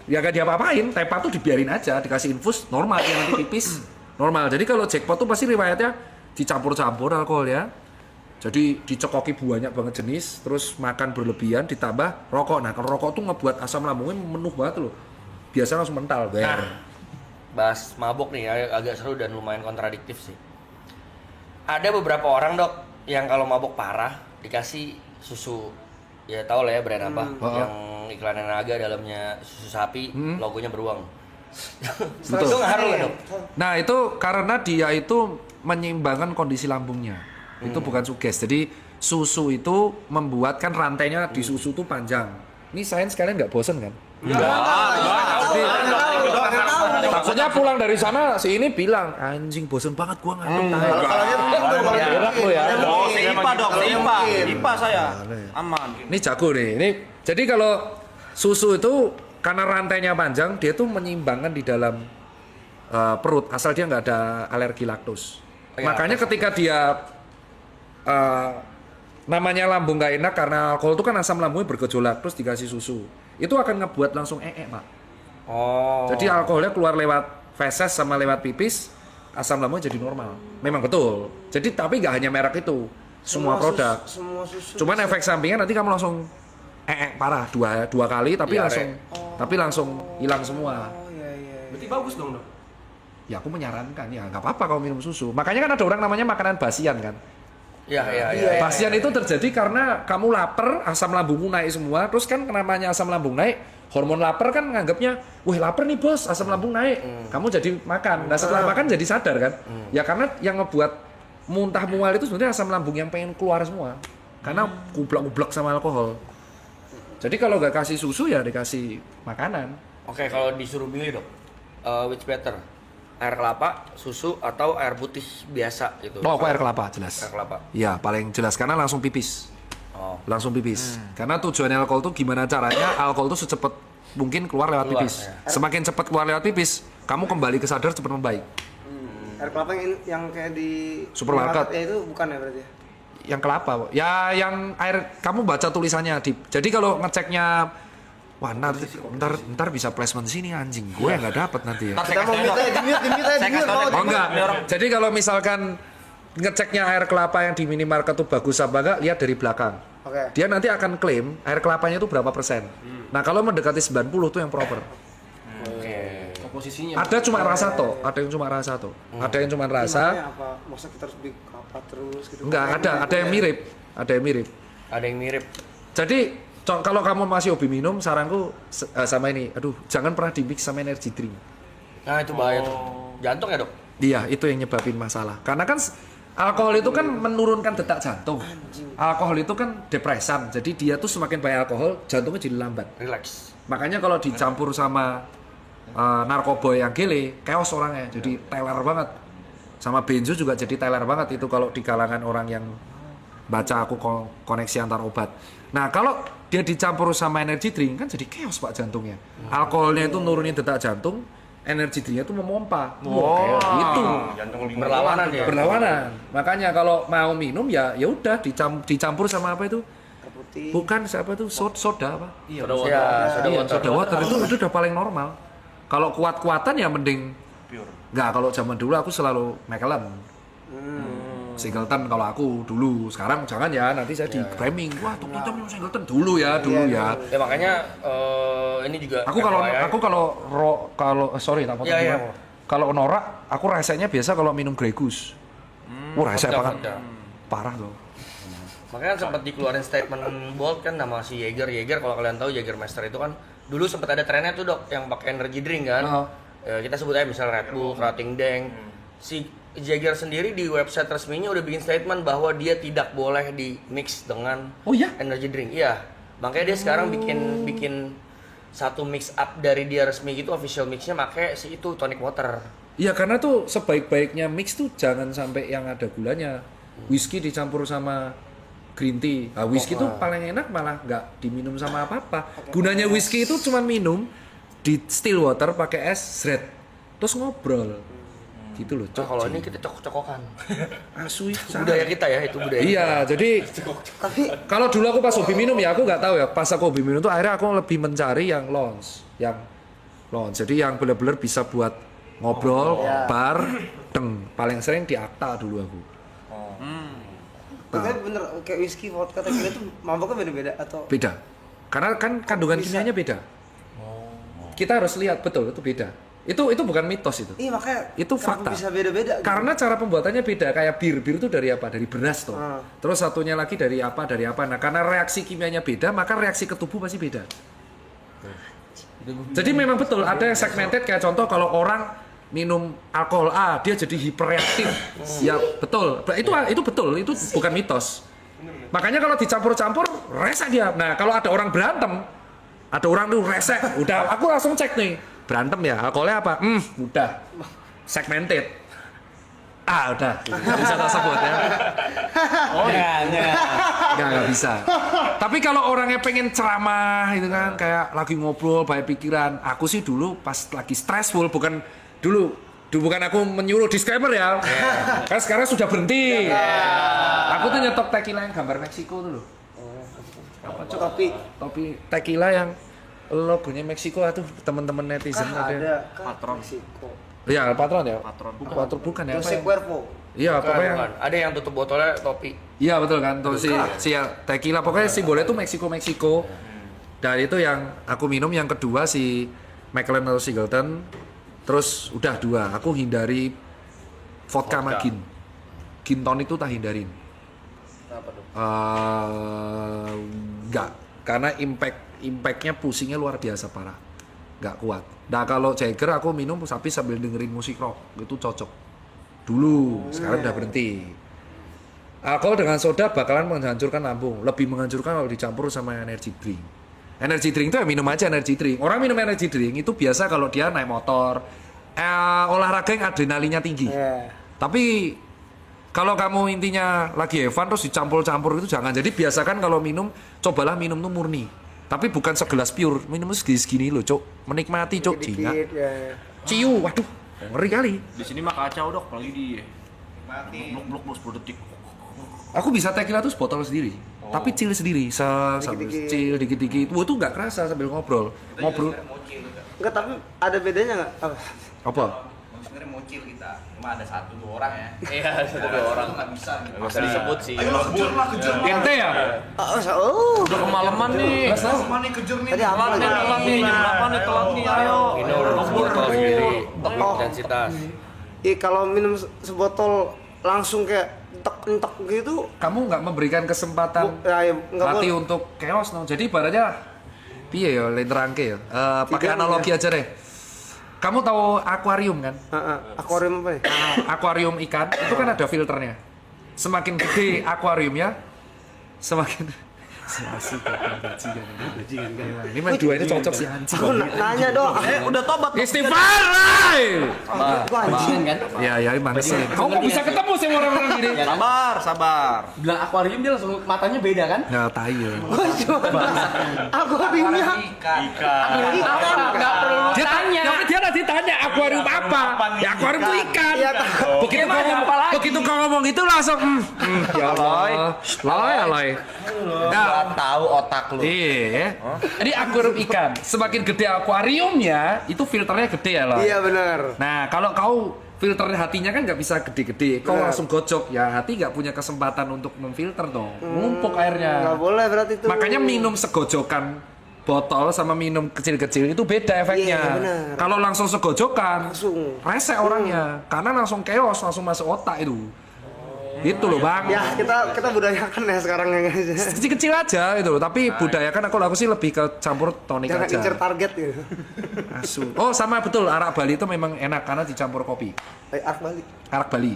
Ya gak diapa-apain, tepar tuh dibiarin aja, dikasih infus normal ya nanti pipis normal. Jadi kalau jackpot tuh pasti riwayatnya dicampur-campur alkohol ya. Jadi dicekoki banyak banget jenis, terus makan berlebihan ditambah rokok. Nah, kalau rokok tuh ngebuat asam lambungnya menuh banget loh. Biasanya langsung mental, Bahas mabok nih agak seru dan lumayan kontradiktif sih. Ada beberapa orang, Dok, yang kalau mabok parah dikasih susu. Ya tau lah ya brand apa yang iklannya naga dalamnya susu sapi, logonya beruang. Betul. Itu ngaruh nggak, Dok? Nah, itu karena dia itu menyeimbangkan kondisi lambungnya. Itu bukan suges. Jadi susu itu membuat kan rantainya di susu tuh panjang. Ini sains kalian nggak bosen kan? Maksudnya pulang dari sana si ini bilang anjing bosen banget gua ngantuk. Enak lo ya. Oh, IPA dok, IPA saya. Aman. Ini jago nih. Ini jadi kalau susu itu karena rantainya panjang dia tuh menyeimbangkan di dalam perut asal dia nggak ada alergi laktos. Makanya ketika dia namanya lambung nggak enak karena alkohol itu kan asam lambungnya bergejolak terus dikasih susu itu akan ngebuat langsung Pak. Oh. Jadi alkoholnya keluar lewat feses sama lewat pipis, asam lambungnya jadi normal. Memang betul. Jadi tapi nggak hanya merek itu, semua produk. Semua susu. Cuman efek sampingnya nanti kamu langsung parah dua kali tapi Diare. langsung hilang semua. Oh iya. Berarti bagus dong, Dok. Ya aku menyarankan ya nggak apa-apa kalau minum susu. Makanya kan ada orang namanya makanan basian kan. Iya. Basian itu terjadi karena kamu lapar, asam lambungmu naik semua. Terus kan namanya asam lambung naik, hormon lapar kan nganggapnya, wah lapar nih bos, asam lambung naik. Kamu jadi makan. Nah setelah makan jadi sadar kan? Ya karena yang ngebuat muntah mual itu sebenarnya asam lambung yang pengen keluar semua. Karena kublak-kublak sama alkohol. Jadi kalau nggak kasih susu ya dikasih makanan. Oke, kalau disuruh milih, Dok, which better? Air kelapa, susu, atau air putih biasa gitu? Oh, aku air kelapa jelas. Air kelapa. Ya paling jelas karena langsung pipis. Oh. Langsung pipis. Karena tujuannya alkohol tuh gimana caranya alkohol tuh secepat mungkin keluar lewat pipis. Semakin cepat keluar lewat pipis, kamu kembali ke sadar cepat membaik. Air kelapa yang kayak di Supermarket. Ya itu bukan ya berarti. Yang kelapa, ya yang air kamu baca tulisannya jadi kalau ngeceknya wah ntar bisa placement sini anjing gue nggak dapet nanti ya. Kita mau minta dimit Oh enggak. Jadi kalau misalkan ngeceknya air kelapa yang di minimarket tuh bagus apa enggak, lihat dari belakang. Oke. Dia nanti akan klaim air kelapanya itu berapa persen. Nah kalau mendekati 90 tuh yang proper. Oke. posisinya. Ada cuma rasa toh, ada yang cuma rasa toh. Ada yang cuma rasa. Makanya apa? Masa kita harus beli apa terus gitu? Enggak, ada yang mirip. Ada yang mirip. Ada yang mirip. Jadi kalau kamu masih hobi minum, saranku sama ini, aduh jangan pernah di mix sama energy drink. Nah itu bahaya tuh. Jantung ya dok? Iya, itu yang nyebabin masalah. Karena kan alkohol itu kan menurunkan detak jantung. Alkohol itu kan depresan, jadi dia tuh semakin banyak alkohol, jantungnya jadi lambat. Relax. Makanya kalau dicampur sama narkoba yang gele, chaos orangnya, jadi teler banget. Sama benzo juga jadi teler banget itu kalau di kalangan orang yang baca aku koneksi antar obat. Nah kalau dia dicampur sama energy drink kan jadi chaos pak jantungnya. Alkoholnya itu nurunin detak jantung, energy drinknya itu memompa. Itu Jantung lima. Berlawanan ya. berlawanan. Makanya kalau mau minum ya udah dicampur sama apa itu? Air putih. Bukan siapa itu soda apa? Ya, Iya, soda water itu udah paling normal. Kalau kuat-kuatan ya mending Pure. Enggak, kalau zaman dulu aku selalu Macallan. Singleton kalau aku dulu. Sekarang jangan ya, nanti saya di framing. Wah, tuh kita minum Singleton dulu ya. Ya makanya ini juga. Aku sorry tak potong. Iya. Kalau norak, aku rasanya biasa kalau minum Grey Goose. Wah, rasanya banget. Parah loh. Makanya sempat dikeluarin statement bold kan nama si Jaeger kalau kalian tahu Jaegermeister itu kan dulu sempat ada trennya tuh dok yang pakai energy drink kan. Kita sebut aja misalnya Red Bull, Rottingdeck. Si Jaeger sendiri di website resminya udah bikin statement bahwa dia tidak boleh di mix dengan energy drink. Iya. Makanya dia sekarang bikin satu mix up dari dia resmi gitu, official mixnya pakai si itu tonic water. Iya, karena tuh sebaik-baiknya mix tuh jangan sampai yang ada gulanya. Whisky dicampur sama green tea. Nah, whisky tuh paling enak malah nggak diminum sama apa-apa. Gunanya whisky itu cuma minum di still water pakai es red. Terus ngobrol. Gitu loh, Nah, kalau ini kita cokok-cokokan. Asui. Budaya kita ya, itu budaya. Iya, jadi Tapi kalau dulu aku pas hobi minum ya aku nggak tahu ya. Pas aku hobi minum tuh akhirnya aku lebih mencari yang lounge. Jadi yang benar-benar bisa buat ngobrol, bar, paling sering di Akta dulu aku. tapi bener kayak whisky, vodka, tequila itu mabuknya beda-beda atau? Beda. Karena kan kandungan kimianya beda. Kita harus lihat betul itu beda. Itu bukan mitos itu. Iya makanya Itu kenapa fakta. bisa beda-beda gitu? Karena cara pembuatannya beda. Kayak bir itu dari apa? Dari beras toh. Terus satunya lagi dari apa? Nah, karena reaksi kimianya beda, maka reaksi ke tubuh pasti beda. Jadi memang betul ada yang segmented kayak contoh kalau orang minum alkohol A dia jadi hiperreaktif. Ya betul. Itu betul. Itu bukan mitos. Makanya kalau dicampur-campur resek dia. Nah, kalau ada orang berantem, ada orang tuh resek, udah aku langsung cek nih. Berantem ya, alkoholnya apa? Udah segmented. Udah, nggak bisa tak sebut ya. Nggak bisa. Tapi kalau orangnya pengen ceramah gitu kan, kayak lagi ngobrol, banyak pikiran. Aku sih dulu pas lagi stressful, bukan aku menyuruh disclaimer ya. Kan sekarang sudah berhenti. Aku tuh nyetok tequila yang gambar Meksiko tuh loh. Topi tequila yang logonya Meksiko tuh teman-teman netizen ada. Patron Meksiko. Iya, patron ya. Patron bukan ya. Jose Cuervo. Iya, pokoknya Bukan. Ada yang tutup botolnya topi. iya betul kan. Tuh si tequila pokoknya simbolnya tuh Meksiko. Dan itu yang aku minum. Yang kedua si Macallan atau Singleton. Terus udah 2. Aku hindari vodka sama gin. Gin tonic itu tak hindarin. Kenapa dong? Enggak, karena impactnya pusingnya luar biasa parah, nggak kuat. Nah kalau Jaeger aku minum tapi sambil dengerin musik rock itu cocok. Dulu, sekarang udah berhenti. Alkohol dengan soda bakalan menghancurkan lambung, lebih menghancurkan kalau dicampur sama energy drink. Energy drink itu ya minum aja energy drink. Orang minum energy drink itu biasa kalau dia naik motor, olahraga yang adrenalinnya tinggi. Tapi kalau kamu intinya lagi have fun terus dicampur-campur itu jangan. Jadi biasakan kalau minum, cobalah minum tuh murni. Tapi bukan segelas pure, minum segini-segini loh, Cok. Menikmati, Cok. Dikit-dikit ya. Ciu, waduh, ngeri kali. Di sini mah kacau dok, apalagi di blok 10 detik. Aku bisa tequila tuh botol sendiri, tapi chill sendiri, chill dikit-dikit. Wah itu nggak kerasa sambil ngobrol. Enggak, tapi ada bedanya nggak? Apa? Sebenarnya mocil kita. Cuma ada 1-2 orang ya. Iya, satu dua orang. Nggak bisa. Nggak usah disebut sih. Ayo kejar lah, kejar lah. Ente ya? Udah Kemalaman nih. Mana nih kejar nih? Tadi apa lagi? Telat nih, jam berapa nih telat nih, ayo. Ini udah botol sendiri, intensitas. Kalau minum sebotol langsung kayak entek-entek gitu, Kamu nggak memberikan kesempatan ya nggak hati boleh. untuk chaos no. Jadi ibaratnya piye ya, lain terangke ya. Pakai Tiga, analogi aja deh. Kamu tahu akuarium kan? Akuarium apa ya? Akuarium ikan itu kan ada filternya. Semakin gede akuariumnya, semakin asik bajingan kan. Ini mah dua ini cocok sih anjing. Aku nanya dong. Udah tobat. Istighfar, Rai! Gua anjing kan? Ya emang sih. Kamu kok bisa ketemu sama orang-orang gini? Sabar, sabar. Bilang akuarium dia langsung matanya beda kan? Ya tai ya. Gua cuma akuariumnya. Ikan. Nggak perlu Dia tanya, dia tadi tanya akuarium apa? Ya akuarium itu ikan. Iya, Begitu kau ngomong, begitu kau ngomong itu langsung ya Allah. Loy. Ya, Tahu otak lu. iya. Jadi akuarium ikan, semakin gede akuariumnya, itu filternya gede ya loh. Iya benar. Nah, kalau kau filter hatinya kan nggak bisa gede-gede, kau Benar. langsung gocok, ya hati nggak punya kesempatan untuk memfilter dong, numpuk airnya. Nggak boleh berarti itu. Makanya minum segojokan botol sama minum kecil-kecil itu beda efeknya. Iya, benar. Kalau langsung segojokan, Langsung. rese orangnya, karena langsung chaos, langsung masuk otak itu. Gitu loh bang. Ya kita budayakan ya sekarang ya guys. Kecil-kecil aja gitu loh. Tapi budayakan aku sih lebih ke campur tonik Jangan aja. incer target gitu. Asu. Oh sama betul, arak Bali itu memang enak karena dicampur kopi. Ark balik. Arak Bali.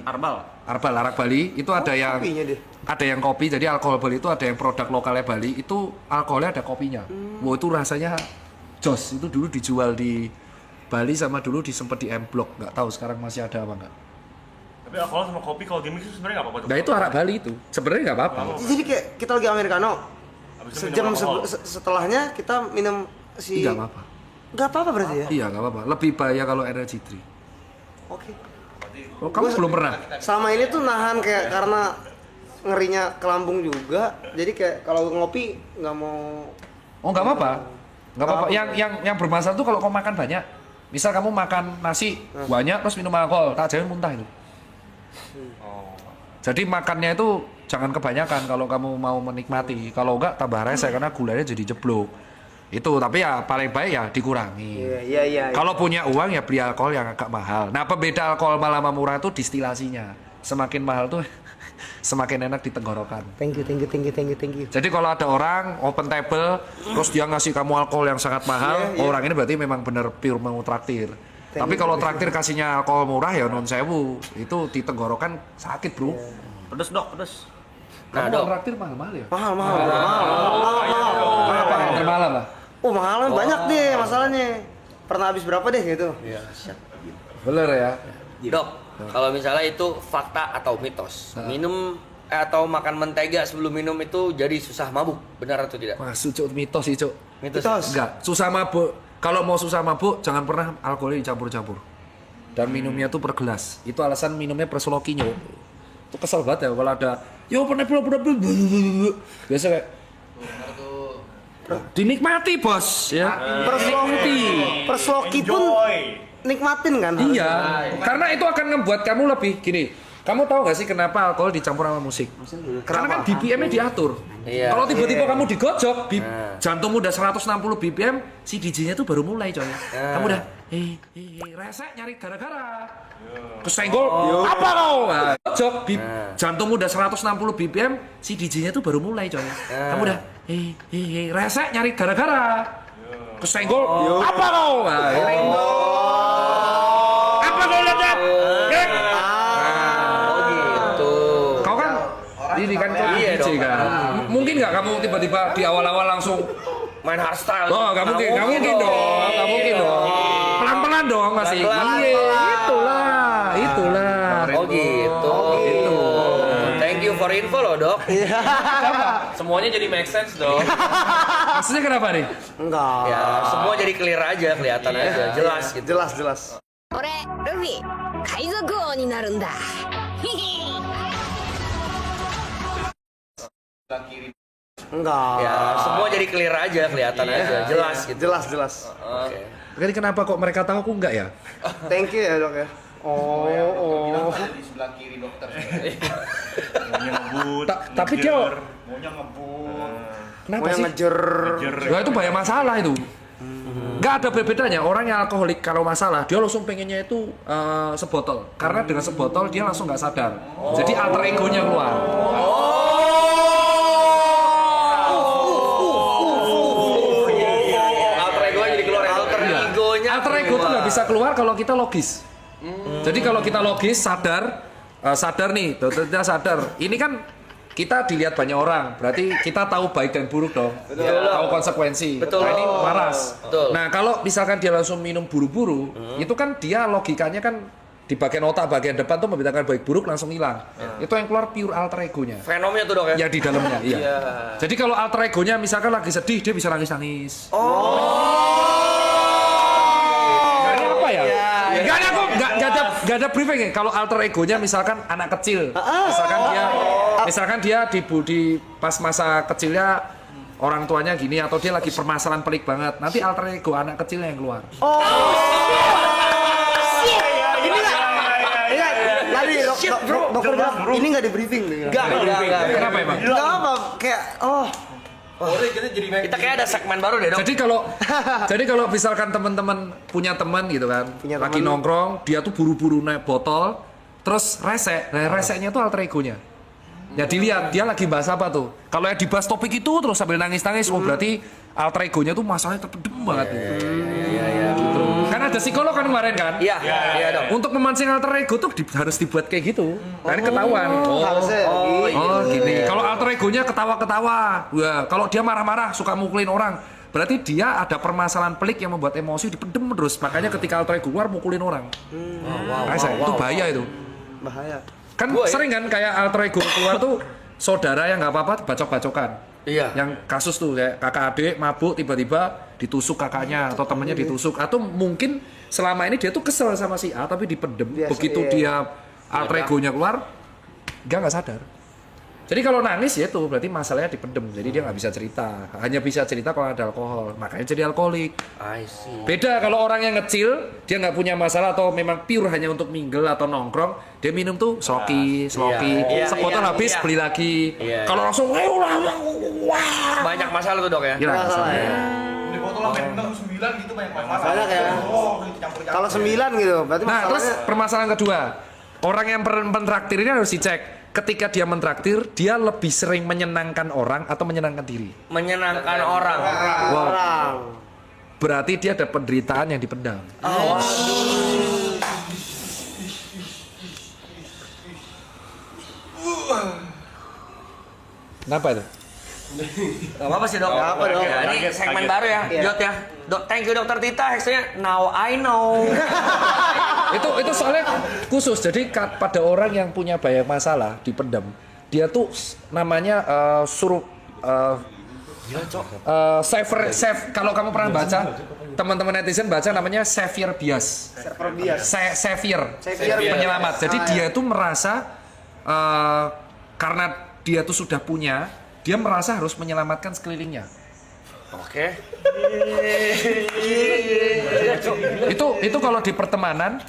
Arak Bali itu ada yang Kopinya deh. ada yang kopi. Jadi alkohol Bali itu ada yang produk lokalnya Bali itu alkoholnya ada kopinya. Wow itu rasanya jos. Itu dulu dijual di Bali sama dulu disempet di M Block. Nggak tahu sekarang masih ada apa enggak. Tapi alkohol sama kopi kalau gimmick itu sebenarnya nggak apa-apa tuh. Nah itu arak Bali itu. Sebenarnya nggak apa-apa. Jadi kayak kita lagi americano. Habis itu Sejam minum alkohol. setelahnya kita minum si. Nggak apa-apa. Nggak apa-apa berarti ya? Iya nggak apa-apa. Lebih bahaya kalau energy drink. Oke. Oh, kamu belum pernah? Sama ini tuh nahan kayak karena ngerinya ke lambung juga. Jadi kayak kalau ngopi nggak mau. Oh nggak apa-apa. Nggak apa-apa. Yang bermasalah tuh kalau kau makan banyak. Misal kamu makan nasi banyak terus minum alkohol, tak jamin muntah itu. Jadi makannya itu jangan kebanyakan kalau kamu mau menikmati. Kalau enggak tambah rese karena gulanya jadi jeblok. Itu tapi ya paling baik ya dikurangi. Iya. Kalau punya uang ya beli alkohol yang agak mahal. Nah pembeda alkohol mahal sama murah itu distilasinya. Semakin mahal tuh semakin enak di tenggorokan. Thank you. Jadi kalau ada orang open table terus dia ngasih kamu alkohol yang sangat mahal, Iya. orang ini berarti memang benar pure mau traktir. Tapi kalau traktir kasihnya alkohol murah ya non sewu, itu di tenggorokan sakit bro. Pedes dok, pedes. Kamu Nah, Dok. traktir mahal ya? Mahal. Apa yang termahal lah? Oh mahalnya banyak deh masalahnya. Pernah habis berapa deh gitu? Bener ya. Dok, kalau misalnya itu fakta atau mitos, minum atau makan mentega sebelum minum itu jadi susah mabuk, benar atau tidak? Masuk cuk mitos sih cuk. Mitos. Enggak, susah mabuk. Kalau mau susah mabuk jangan pernah alkoholnya dicampur-campur. Dan minumnya tuh per gelas. Itu alasan minumnya per slokinya. Itu kesel banget ya kalau ada yo pernah biasa kayak dinikmati bos ya. Persloki pun nikmatin kan? Iya, karena itu akan membuat kamu lebih gini. Kamu tahu gak sih kenapa alkohol dicampur sama musik? Karena kan BPM-nya diatur. Iya. Kalau tiba-tiba kamu digojok, jantungmu udah 160 BPM, si DJ-nya tuh baru mulai coy. Kamu udah, resek nyari gara-gara. Kesenggol, apa kau? Gojok, jantungmu udah 160 BPM, si DJ-nya tuh baru mulai coy. Kamu udah, resek nyari gara-gara. Kesenggol, apa kau? Apa kau lihat? Ini kan kau Iya DJ dong. kan. Mungkin nggak kamu tiba-tiba di awal-awal langsung Main hardstyle. oh nggak mungkin dong. Pelan-pelan dong masih. Pelan-pelan. Iya, itulah. Oh gitu. Itu. Thank you for info loh dok. Semuanya jadi make sense dong. Maksudnya kenapa nih? Enggak. Ya semua jadi clear aja, kelihatan aja, jelas gitu. Jelas. 俺ルフィ海賊王になるんだヒヒ Enggak. Ya semua jadi clear aja, kelihatan aja, jelas gitu. Jelas. Oke. Jadi kenapa kok mereka tahu aku enggak ya? Thank you ya dok ya. Bilang di sebelah kiri dokter. Maunya ngebut. Tapi dia Maunya ngebut. kenapa Mau yang sih? ngejer. Ya itu banyak masalah itu. Nggak ada bedanya. Orang yang alkoholik kalau masalah dia langsung pengennya itu sebotol. Karena dengan sebotol dia langsung nggak sadar. Jadi alter egonya keluar. Alter ego jadi keluar ya. Alter ego tuh nggak bisa keluar kalau kita logis. Jadi kalau kita logis sadar nih, kita sadar. Ini kan kita dilihat banyak orang, berarti kita tahu baik dan buruk dong. Tahu konsekuensi. Betul. Nah, ini waras. Betul. Nah, kalau misalkan dia langsung minum buru-buru, itu kan dia logikanya kan di bagian otak bagian depan tuh membedakan baik buruk langsung hilang. Itu yang keluar pure alter egonya. Fenomnya tuh dok ya. Ya di dalamnya, iya. Jadi kalau alter egonya misalkan lagi sedih, dia bisa nangis-nangis. Ini apa ya? Gak ada briefing ya. Kalau alter egonya misalkan anak kecil, misalkan dia di pas masa kecilnya orang tuanya gini atau dia lagi permasalahan pelik banget, nanti alter ego anak kecilnya yang keluar. Dokter bilang ini nggak di briefing. Enggak. Kenapa emang? Nggak apa, kayak Kita kayak ada segmen baru deh dok. Jadi kalau misalkan teman-teman punya teman gitu kan, Punya lagi teman. nongkrong, dia tuh buru-buru naik botol, terus resek. Nah, reseknya tuh alter egonya. Ya dilihat dia lagi bahas apa tuh. Kalau yang dibahas topik itu terus sambil nangis-nangis, oh berarti alter egonya tuh masalahnya terpendam banget gitu. Gitu. Kan ada psikolog kan kemarin kan? Iya dok. Untuk memancing alter ego tuh harus dibuat kayak gitu. Nah, ini ketahuan. harusnya Oh gini. Kalau alter egonya ketawa-ketawa, wah, kalau dia marah-marah suka mukulin orang, berarti dia ada permasalahan pelik yang membuat emosi dipendem terus. Makanya ketika alter ego keluar mukulin orang. Itu bahaya itu. bahaya. Kan sering kan kayak alter ego keluar tuh saudara yang nggak apa-apa bacok-bacokan. Iya. Yang kasus tuh kayak kakak adik mabuk tiba-tiba ditusuk kakaknya atau temennya ditusuk atau mungkin selama ini dia tuh kesel sama si A tapi dipendem. Biasa, Begitu iya. dia alter egonya keluar dia nggak sadar. Jadi kalau nangis ya itu berarti masalahnya dipendem. Jadi dia nggak bisa cerita. Hanya bisa cerita kalau ada alkohol. Makanya jadi alkoholik. I see. Beda kalau orang yang ngecil, dia nggak punya masalah atau memang pure hanya untuk mingle atau nongkrong, dia minum tuh sloki, sebotol habis beli lagi. Iya. Kalau langsung Banyak masalah tuh dok ya. gila. Masalah ya. Di botol sampai 6 9 gitu banyak masalah. Banyak ya. Campur-campur. Kalau 9 gitu, berarti Nah, terus masalahnya permasalahan kedua, orang yang mentraktir ini harus dicek. Ketika dia mentraktir, dia lebih sering menyenangkan orang atau menyenangkan diri. Menyenangkan orang. orang. Berarti dia ada penderitaan yang dipendam. Kenapa itu? Gak apa-apa sih dok. Gak apa, Dok. Ya, ini segmen Kaget. baru ya, Iya. Jot ya. Dok, thank you dokter Tita. Hashtagnya now I know. itu soalnya khusus. Jadi pada orang yang punya banyak masalah dipendam, dia tuh namanya kalau kamu pernah baca, teman-teman netizen baca namanya savior bias. Server bias. Savior Savior penyelamat. bias. Jadi dia tuh merasa karena dia tuh sudah punya, dia merasa harus menyelamatkan sekelilingnya. Oke. Itu kalau di pertemanan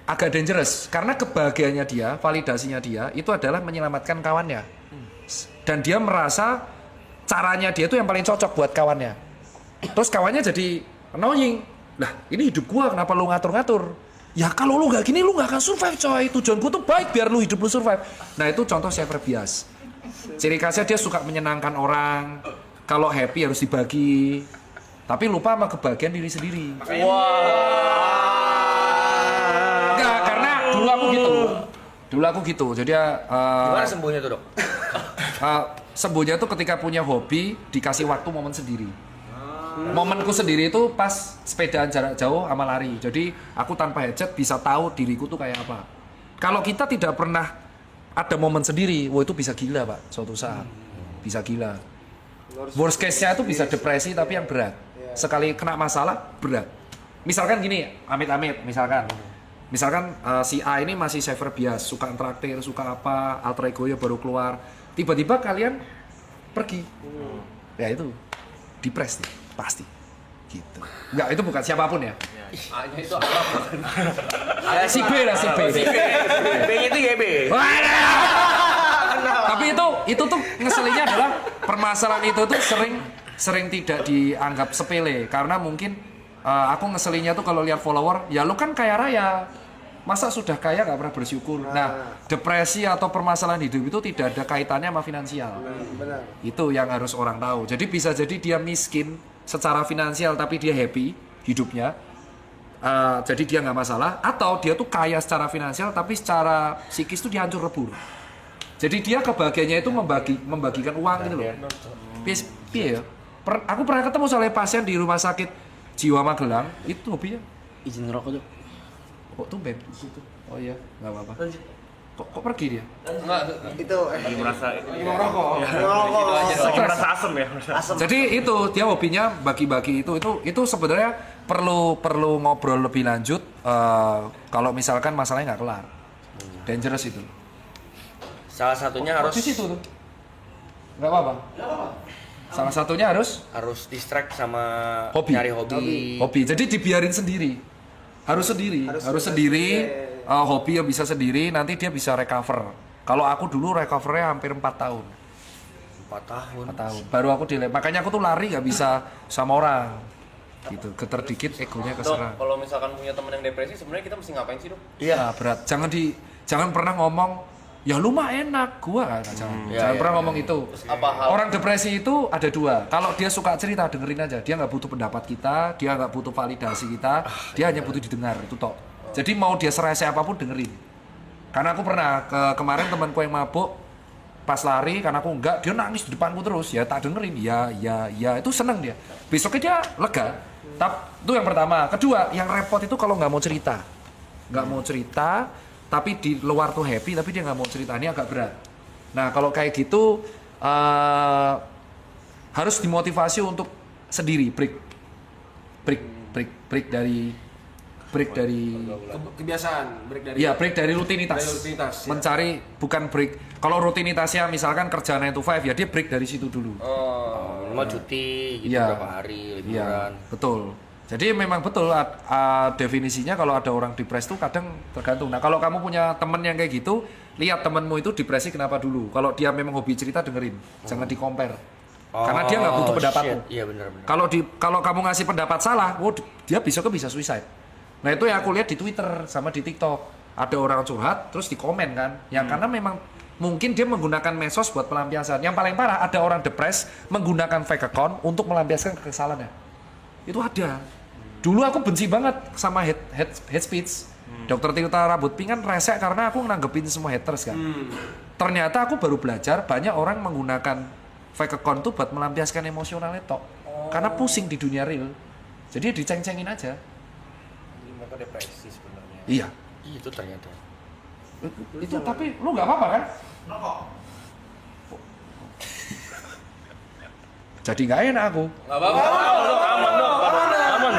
agak dangerous karena kebahagiaannya dia, validasinya dia itu adalah menyelamatkan kawannya. Dan dia merasa caranya dia itu yang paling cocok buat kawannya. Terus kawannya jadi annoying. Lah, ini hidup gua kenapa lu ngatur-ngatur? Ya kalau lu nggak gini lu nggak akan survive coy. Tujuanku tuh baik biar lu hidup lu survive. Nah, itu contoh savior bias. Ciri khasnya dia suka menyenangkan orang. Kalau happy harus dibagi. Tapi lupa sama kebahagiaan diri sendiri. Enggak, karena dulu aku gitu. Jadi Gimana sembuhnya tuh dok? sembuhnya tuh ketika punya hobi dikasih waktu momen sendiri. Momenku sendiri itu pas sepedaan jarak jauh sama lari. Jadi aku tanpa headset bisa tahu diriku tuh kayak apa. Kalau kita tidak pernah ada momen sendiri, wah itu bisa gila pak suatu saat. Bisa gila. Worst case-nya itu bisa depresi tapi yang berat. Sekali kena masalah berat. Misalkan gini, amit-amit misalkan si A ini masih savior bias, suka interaktif, suka apa, alter ego-nya baru keluar. Tiba-tiba kalian pergi. Ya itu depres nih, pasti. gitu. Enggak, itu bukan siapapun ya. A-nya itu apa? Si B lah, si B. B itu YB. Tapi itu tuh ngeselinnya adalah permasalahan itu tuh sering tidak dianggap sepele karena mungkin aku ngeselinnya tuh kalau lihat follower, ya lu kan kaya raya, masa sudah kaya nggak pernah bersyukur. Nah, depresi atau permasalahan hidup itu tidak ada kaitannya sama finansial. Benar. Itu yang harus orang tahu. Jadi bisa jadi dia miskin secara finansial tapi dia happy hidupnya. Jadi dia nggak masalah. Atau dia tuh kaya secara finansial tapi secara psikis tuh dia hancur lebur. Jadi dia kebahagiaannya itu membagikan uang gitu loh. Piye ya? Aku pernah ketemu soalnya pasien di rumah sakit jiwa Magelang, itu hobinya Izin ngerokok tuh. kok tumben di situ. Oh iya, nggak apa-apa. Kok pergi dia? Enggak, Itu Lagi merasa mau rokok. lagi merasa asem ya. Jadi itu dia hobinya bagi-bagi itu sebenarnya perlu ngobrol lebih lanjut kalau misalkan masalahnya nggak kelar. Dangerous itu. Salah satunya harus Di situ tuh. Nggak apa-apa. Salah satunya harus distract sama Hobi. nyari hobi. hobi. Jadi dibiarin sendiri. Harus sendiri. Hobi yang bisa sendiri, nanti dia bisa recover. Kalau aku dulu recovernya hampir 4 tahun. 4 tahun. 4 tahun. Baru aku makanya aku tuh lari nggak bisa sama orang. Gitu. Geter dikit egonya keserang. Kalau misalkan punya teman yang depresi, sebenarnya kita mesti ngapain sih, Dok? Iya, berat. Jangan pernah ngomong ya lu mah enak, gua kan jangan pernah ngomong itu. Apa hal? Orang depresi itu ada dua. Kalau dia suka cerita, dengerin aja. Dia nggak butuh pendapat kita, dia nggak butuh validasi kita, dia hanya butuh didengar, itu tok. Jadi mau dia serese apapun dengerin. Karena aku pernah kemarin temanku yang mabuk pas lari, karena aku enggak, dia nangis di depanku terus, ya tak dengerin, ya itu seneng dia. Besoknya dia lega. Itu yang pertama. Kedua, yang repot itu kalau nggak mau cerita, tapi di luar tuh happy, tapi dia nggak mau cerita, ini agak berat. Nah kalau kayak gitu harus dimotivasi untuk sendiri, break dari kebiasaan, break dari rutinitas. Dari rutinitas, ya. Mencari bukan break. Kalau rutinitasnya misalkan kerja 9 to 5 ya dia break dari situ dulu. Mau cuti gitu Iya. berapa hari liburan. Iya, betul. Jadi memang betul definisinya kalau ada orang depresi itu kadang tergantung. Nah kalau kamu punya temen yang kayak gitu, lihat temenmu itu depresi kenapa dulu. Kalau dia memang hobi cerita dengerin, jangan di compare. Karena dia nggak butuh pendapatmu. Iya benar. Kalau kamu ngasih pendapat salah, dia besoknya bisa suicide. Nah itu yang aku lihat di Twitter sama di TikTok. Ada orang curhat terus di komen kan. Ya karena memang mungkin dia menggunakan medsos buat pelampiasan. Yang paling parah ada orang depres menggunakan fake account untuk melampiaskan kekesalannya. Itu ada. Dulu aku benci banget sama hate speech. Dokter Tirta Rambut Pink kan resek karena aku nanggepin semua haters kan. Ternyata aku baru belajar banyak orang menggunakan fake account tuh buat melampiaskan emosionalnya tok. Karena pusing di dunia real. Jadi diceng-cengin aja. Jadi mereka depresi sebenarnya. Iya. Itu ternyata. Itu tapi lu nggak apa-apa kan? Jadi nggak enak aku. Nggak apa-apa. Aman.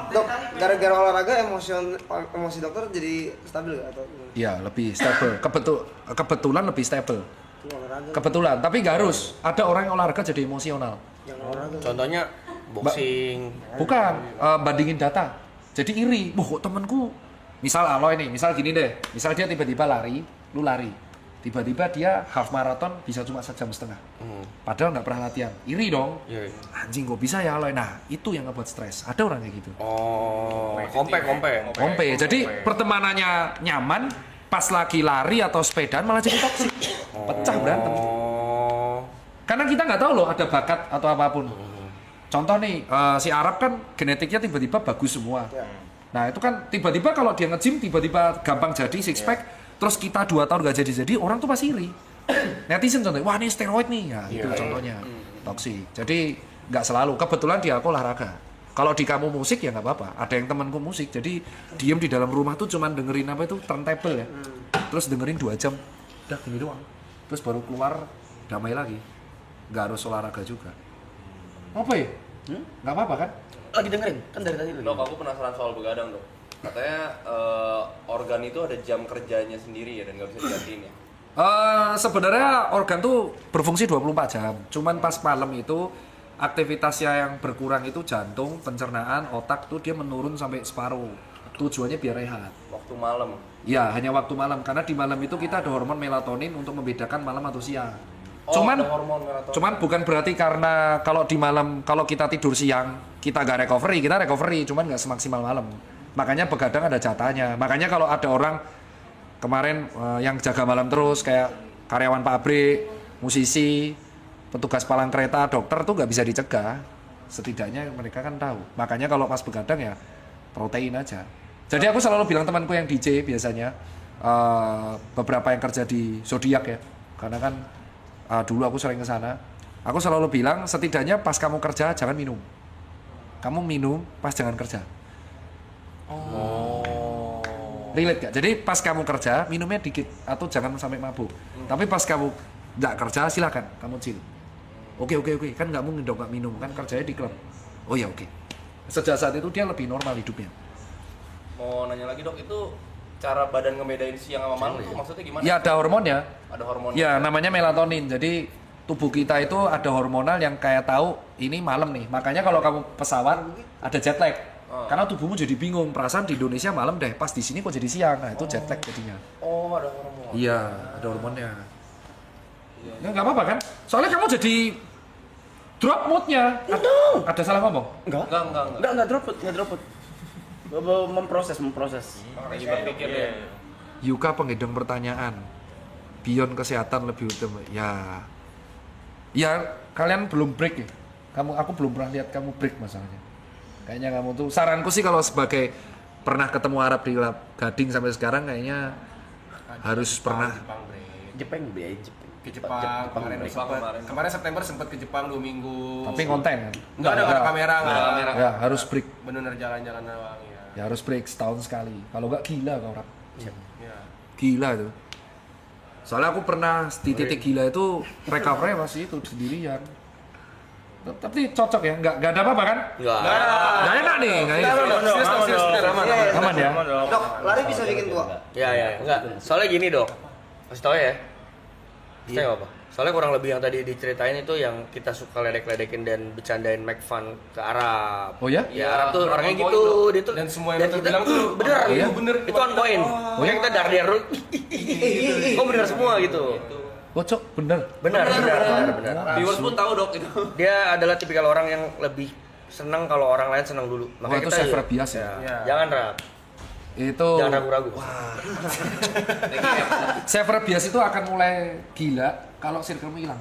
Dok, gara-gara olahraga emosi dokter jadi stabil gak atau gimana? Iya, lebih stable. Kebetulan lebih stable. Itu olahraga. Kebetulan, tapi nggak harus. Ada orang yang olahraga jadi emosional. Yang olahraga. Contohnya boxing. Bukan, bandingin data. Jadi iri. Kok temenku, misal Aloy nih, misal gini deh. Misal dia tiba-tiba lari, lu lari. Tiba-tiba dia half marathon bisa cuma 1,5 jam. Padahal nggak pernah latihan. Iri dong. Iya. Anjing kok bisa ya Aloy. Nah, itu yang ngebuat stres. Ada orang kayak gitu. Oh, kompe. Pompe. Jadi pertemanannya nyaman, pas lagi lari atau sepedaan malah jadi toksik. Pecah berantem. Oh. Karena kita nggak tahu loh ada bakat atau apapun. Contoh nih, si Arab kan genetiknya tiba-tiba bagus semua. Nah itu kan tiba-tiba kalau dia nge-gym tiba-tiba gampang jadi six pack, terus kita 2 tahun nggak jadi, orang tuh pasti iri. Netizen contohnya, wah ini steroid nih, ya itu contohnya toksik. Jadi nggak selalu. Kebetulan dia aku olahraga. Kalau di kamu musik ya nggak apa-apa. Ada yang temanku musik, jadi diem di dalam rumah tuh cuman dengerin apa itu turntable ya. Terus dengerin 2 jam, udah gini doang. Terus baru keluar damai lagi. Nggak harus olahraga juga. Apa ya? Nggak apa-apa kan? Lagi dengerin kan dari tadi. Dok, aku penasaran soal begadang, Dok. Katanya organ itu ada jam kerjanya sendiri ya dan nggak bisa digantiin ya? Sebenarnya organ tuh berfungsi 24 jam. Cuman pas malam itu aktivitasnya yang berkurang itu jantung, pencernaan, otak tuh dia menurun sampai separuh. Tujuannya biar rehat. Waktu malam. Ya, hanya waktu malam karena di malam itu kita ada hormon melatonin untuk membedakan malam atau siang. Oh, ada hormon melatonin. Cuman bukan berarti karena kalau di malam kalau kita tidur siang kita nggak recovery, kita recovery, cuman nggak semaksimal malam. Makanya begadang ada jatahnya. Makanya kalau ada orang kemarin yang jaga malam terus kayak karyawan pabrik, musisi, petugas palang kereta, dokter tuh nggak bisa dicegah. Setidaknya mereka kan tahu. Makanya kalau pas begadang ya protein aja. Jadi aku selalu bilang temanku yang DJ biasanya beberapa yang kerja di Zodiac ya, karena kan dulu aku sering ke sana. Aku selalu bilang setidaknya pas kamu kerja jangan minum. Kamu minum pas jangan kerja. Oh. Relate gak? Jadi pas kamu kerja minumnya dikit atau jangan sampai mabuk. Tapi pas kamu nggak kerja silakan kamu chill. Oke. Kan nggak mungkin dong nggak minum kan kerjanya di klub. Oh ya oke. Sejak saat itu dia lebih normal hidupnya. Mau nanya lagi dok, itu cara badan ngebedain siang sama malam itu maksudnya gimana? Ya ada hormonnya. Ada hormon. Ya namanya melatonin. Jadi tubuh kita itu ada hormonal yang kayak tahu ini malam nih. Makanya kalau kamu pesawat ada jet lag. Karena tubuhmu jadi bingung. Perasaan di Indonesia malam deh. Pas di sini kok jadi siang. Nah itu jet lag jadinya. Oh ada hormon. Iya ada hormonnya. Ya nggak apa-apa kan? Soalnya kamu jadi drop moodnya. Ada salah ngomong? Enggak. Enggak drop. Memproses. Lagi berpikir ya. Yuka penghidang pertanyaan. Beyond kesehatan lebih utama. Ya kalian belum break ya. Aku belum pernah lihat kamu break masalahnya. Kayaknya kamu tuh saranku sih kalau sebagai pernah ketemu Arab di Gading sampai sekarang kayaknya harus pernah. Jepang. Ke Jepang kemarin September sempat ke Jepang 2 minggu. Tapi konten kan? Enggak ada kamera. Ya harus break. Bener jalan-jalan doang ya. Ya harus break setahun sekali. Kalau nggak gila kau Rap. Ya. Gila itu. Soalnya aku pernah di titik gila itu recovery masih itu sendirian. Tapi cocok ya, nggak ada apa-apa kan? Nggak enak nih, nggak enak. Aman ya. Dok, lari bisa bikin tua. Ya, enggak. Soalnya gini dok, kasih tau ya. Kasih tau apa? Soalnya kurang lebih yang tadi diceritain itu yang kita suka ledek-ledekin dan bercandain make fun ke Arab. Oh ya? Ya Arab tuh orangnya gitu, dia tuh. Dan semua yang kita bilang tuh bener. Iya? Bener. Itu on point. Yang kita dar-dar dulu. Kok bener semua gitu. Bocok, bener. Benar. viewers pun tahu dok itu. Dia adalah tipikal orang yang lebih senang kalau orang lain senang dulu. Makanya itu self bias ya. Jangan Rap. Itu Jangan ragu-ragu. self bias itu akan mulai gila kalau circle-mu hilang.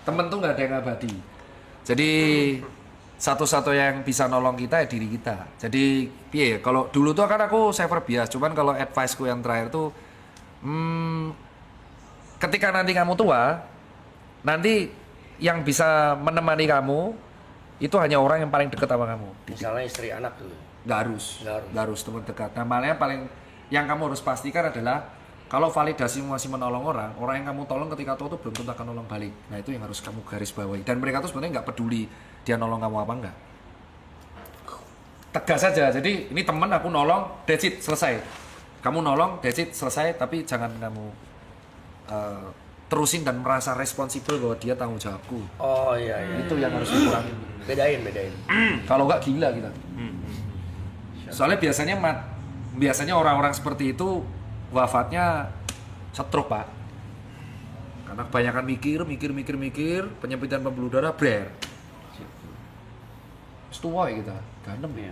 Temen tuh nggak ada yang abadi. Jadi satu-satu yang bisa nolong kita ya diri kita. Jadi piye kalau dulu tuh kan aku self bias, cuman kalau advice-ku yang terakhir tuh ketika nanti kamu tua, nanti yang bisa menemani kamu itu hanya orang yang paling dekat sama kamu. Misalnya istri anak tuh. Nggak harus teman dekat. Nah, malah yang kamu harus pastikan adalah kalau validasi masih menolong orang yang kamu tolong ketika tua tuh belum tentu akan nolong balik. Nah itu yang harus kamu garis bawahi. Dan mereka tuh sebenarnya nggak peduli dia nolong kamu apa enggak. Tegas saja. Jadi ini teman aku nolong, that's it, selesai. Kamu nolong, that's it, selesai. Tapi jangan kamu terusin dan merasa responsibel bahwa dia tanggung jawabku. Oh iya. Itu yang harus dikurangin. Bedain. Kalau nggak gila kita. Soalnya biasanya orang-orang seperti itu wafatnya stroke pak. Karena kebanyakan mikir, penyempitan pembuluh darah, brer. Setua ya kita, ganem ya.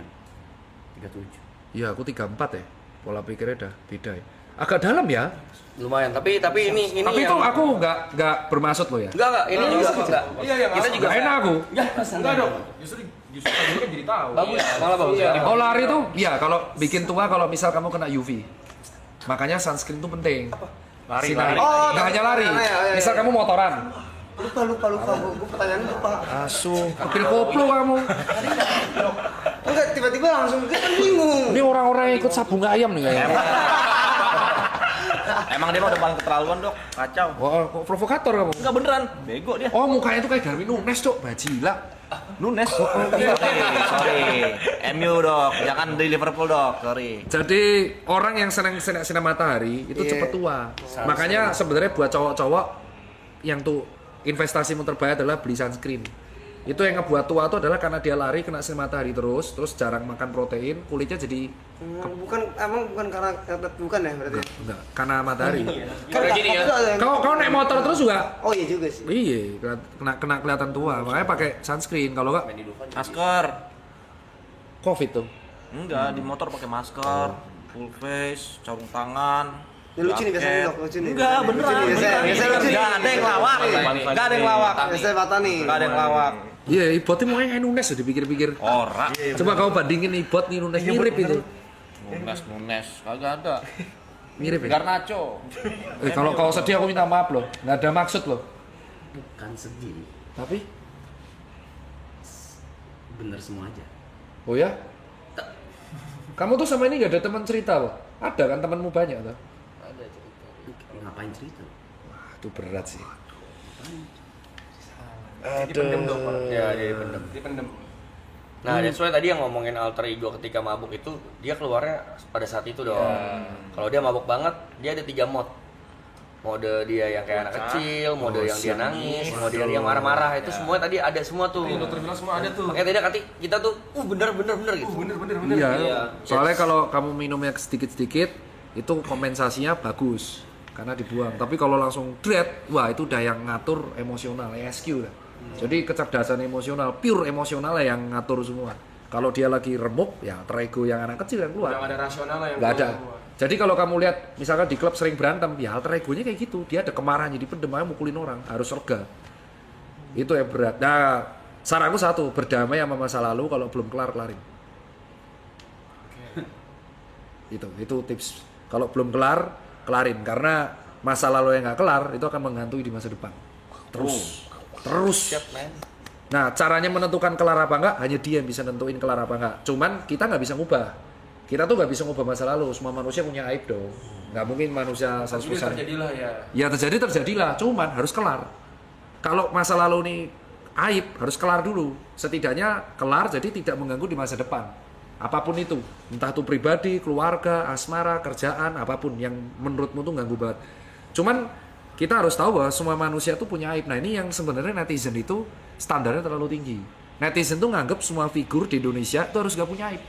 37. Iya, aku 34 ya. Pola pikirnya udah beda ya. Agak dalam ya. Lumayan, tapi ini Tapi yang... itu aku nggak bermaksud loh ya. Enggak, ini juga enggak. Iya, Kita juga Enak aku. enggak dok. Justru kamu kan jadi tahu. bagus, malah bagus. Oh lari tuh, ya kalau bikin tua kalau misal kamu kena UV. Makanya sunscreen tuh penting. Lari. Oh, Nggak hanya lari. ya. Misal kamu motoran. Lupa. Gue pertanyaannya lupa. Asu, kepil koplo kamu. Enggak, tiba-tiba langsung kita kan bingung. Ini orang-orang yang ikut sabung ayam nih kayaknya. Emang dia mah udah paling keterlaluan dok, kacau. Wah, kok provokator kamu? Enggak beneran, bego dia. Oh, mukanya tuh kayak Darwin Nunes, Cok. Bajila. Nunes. Sorry. MU dok, jangan di Liverpool dok, sorry. Jadi orang yang senang sinar matahari itu cepet tua. Makanya sebenarnya buat cowok-cowok yang tuh investasimu terbaik adalah beli sunscreen. Itu yang ngebuat tua itu adalah karena dia lari kena sinar matahari terus jarang makan protein, kulitnya jadi bukan karena bukan ya berarti. enggak, karena matahari. Kayak gini ya. Kau naik motor terus juga. Oh iya juga sih. Iya, kena kelihatan tua. Makanya pakai sunscreen kalau enggak Masker. Covid tuh. Enggak, di motor pakai masker, full face, sarung tangan. Ya, lucu nih biasanya jaket. Dok, lucu nih. Enggak, beneran. Lucu nih, biasanya lucu nih. Enggak ada yang lawak. Enggak ada yang lawak. Biasanya patah nih. Enggak ada yang lawak. Iya, ibotnya mau yang Nunes ya dipikir-pikir. Ora. Coba kau bandingin ibot nih Nunes mirip itu. Nunes, kagak ada. Mirip ya? Garnacho. Kalau kau sedih aku minta maaf loh. Nggak ada maksud loh. Bukan sedih, Tapi bener semua aja. oh ya? Kamu tuh sama ini nggak ada teman cerita loh? Ada kan temanmu banyak tuh? Ngapain cerita? Wah, itu berat sih. Dipendem dong, Pak. Ya, dia dipendem. Nah, that's why tadi yang ngomongin alter ego ketika mabuk itu dia keluarnya pada saat itu dong. Kalau dia mabuk banget, dia ada 3 mode. Mode dia yang kayak anak kecil, mode yang dia nangis, mode yang marah-marah, itu semua tadi ada semua tuh. Dokter bilang semua ada tuh. Makanya tadi kita tuh bener gitu. Bener. Iya. Iya. Soalnya kalau kamu minumnya sedikit-sedikit itu kompensasinya bagus karena dibuang. Tapi kalau langsung dread, wah itu udah yang ngatur emosional, ESQ lah. Jadi kecerdasan emosional, pure emosional yang ngatur semua. Kalau dia lagi remuk, ya terego yang anak kecil yang keluar. Yang ada rasional yang Nggak ada. keluar. Jadi kalau kamu lihat misalkan di klub sering berantem, ya alter egonya kayak gitu. Dia ada kemarahan jadi pendem aja mukulin orang, harus lega. Itu yang berat. Nah, saranku satu, berdamai sama masa lalu kalau belum kelarin. Itu tips. Kalau belum kelarin karena masa lalu yang nggak kelar itu akan menghantui di masa depan. Terus. Nah, caranya menentukan kelar apa enggak hanya dia yang bisa nentuin kelar apa enggak. Cuman kita nggak bisa ngubah. Kita tuh nggak bisa ngubah masa lalu. Semua manusia punya aib dong. Nggak mungkin manusia 100%. Terjadilah ya. Ya terjadilah. Cuman harus kelar. Kalau masa lalu ini aib harus kelar dulu. Setidaknya kelar jadi tidak mengganggu di masa depan. Apapun itu, entah itu pribadi, keluarga, asmara, kerjaan, apapun yang menurutmu tuh ganggu banget. Cuman kita harus tahu bahwa semua manusia tuh punya aib. Nah ini yang sebenarnya netizen itu standarnya terlalu tinggi. Netizen tuh nganggep semua figur di Indonesia tuh harus gak punya aib.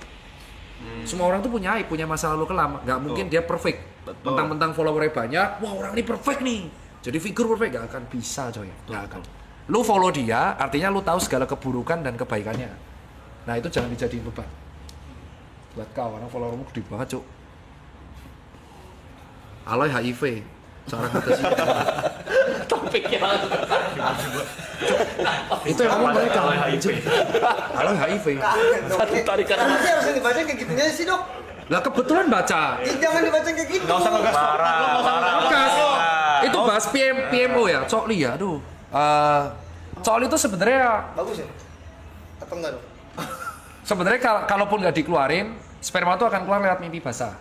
Semua orang tuh punya aib, punya masa lalu kelam. Gak mungkin dia perfect. Mentang-mentang followernya banyak, wah orang ini perfect nih. Jadi figur perfect, gak akan bisa coy. Gak akan. Lu follow dia, artinya lu tahu segala keburukan dan kebaikannya. Nah itu jangan dijadiin beban. Buat kau, karena followermu gede banget cuk. Alay HIV. Seorang kata sih. Topiknya langsung. Itu yang ngomong mereka. Alay HIV. Satu tarikan. Kenapa sih harusnya dibaca kayak gitunya sih dok? Lah kebetulan baca. Jangan dibaca kayak gitu. Enggak usah ngegas. Bekas. Itu bahas PMO ya, Cokli ya. Aduh. Cokli itu sebenarnya Bagus ya? Atau enggak dok? sebenarnya kalaupun nggak dikeluarin, sperma itu akan keluar lewat mimpi basah.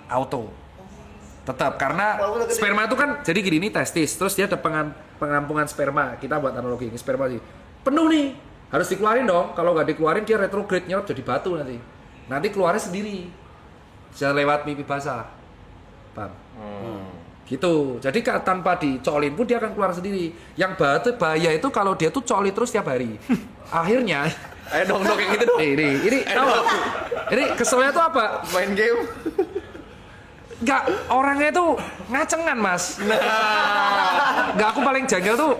Auto. Tetap karena sperma itu kan jadi gini, ini testis, terus dia ada pengampungan sperma. Kita buat analogi ini sperma sih. Penuh nih. Harus dikeluarin dong. Kalau nggak dikeluarin dia retrograde nyerap jadi batu nanti. Nanti keluarnya sendiri. Bisa lewat mimpi basah. Paham? Gitu. Jadi tanpa dicolin pun dia akan keluar sendiri. Yang bahaya itu kalau dia tuh coli terus tiap hari. Akhirnya Ayo dong kayak gitu dong. ini tahu nggak? Ini keselnya tuh apa? Main game. Enggak, orangnya tuh ngacengan mas. Enggak, aku paling janggal tuh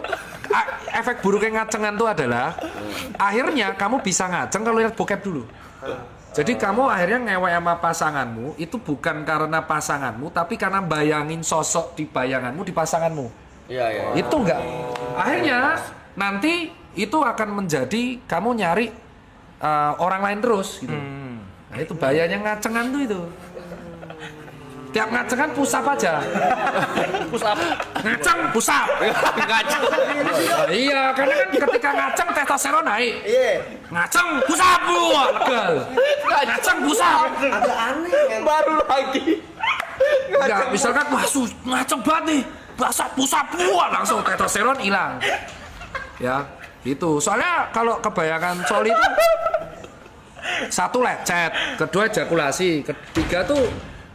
efek buruknya ngacengan tuh adalah akhirnya kamu bisa ngaceng kalau lihat bokep dulu. Jadi kamu akhirnya ngewek sama pasanganmu itu bukan karena pasanganmu tapi karena bayangin sosok di bayanganmu di pasanganmu. Iya. Itu enggak. Akhirnya nanti itu akan menjadi kamu nyari orang lain terus gitu. Nah itu bahayanya ngacengan tuh itu. Tiap ngacengan pusap aja. Pusap. Ngaceng pusap. Ngaceng. Iya, karena kan ketika ngaceng testosteron naik. Iya. Ngaceng pusap wah legal. Ngaceng pusap. Agak aneh kan? Baru lagi. Enggak, misalkan wah ngaceng banget nih. Basah pusap wah langsung testosteron hilang. Ya, gitu. Soalnya kalau kebayangan coli itu satu lecet, kedua ejakulasi, ketiga tuh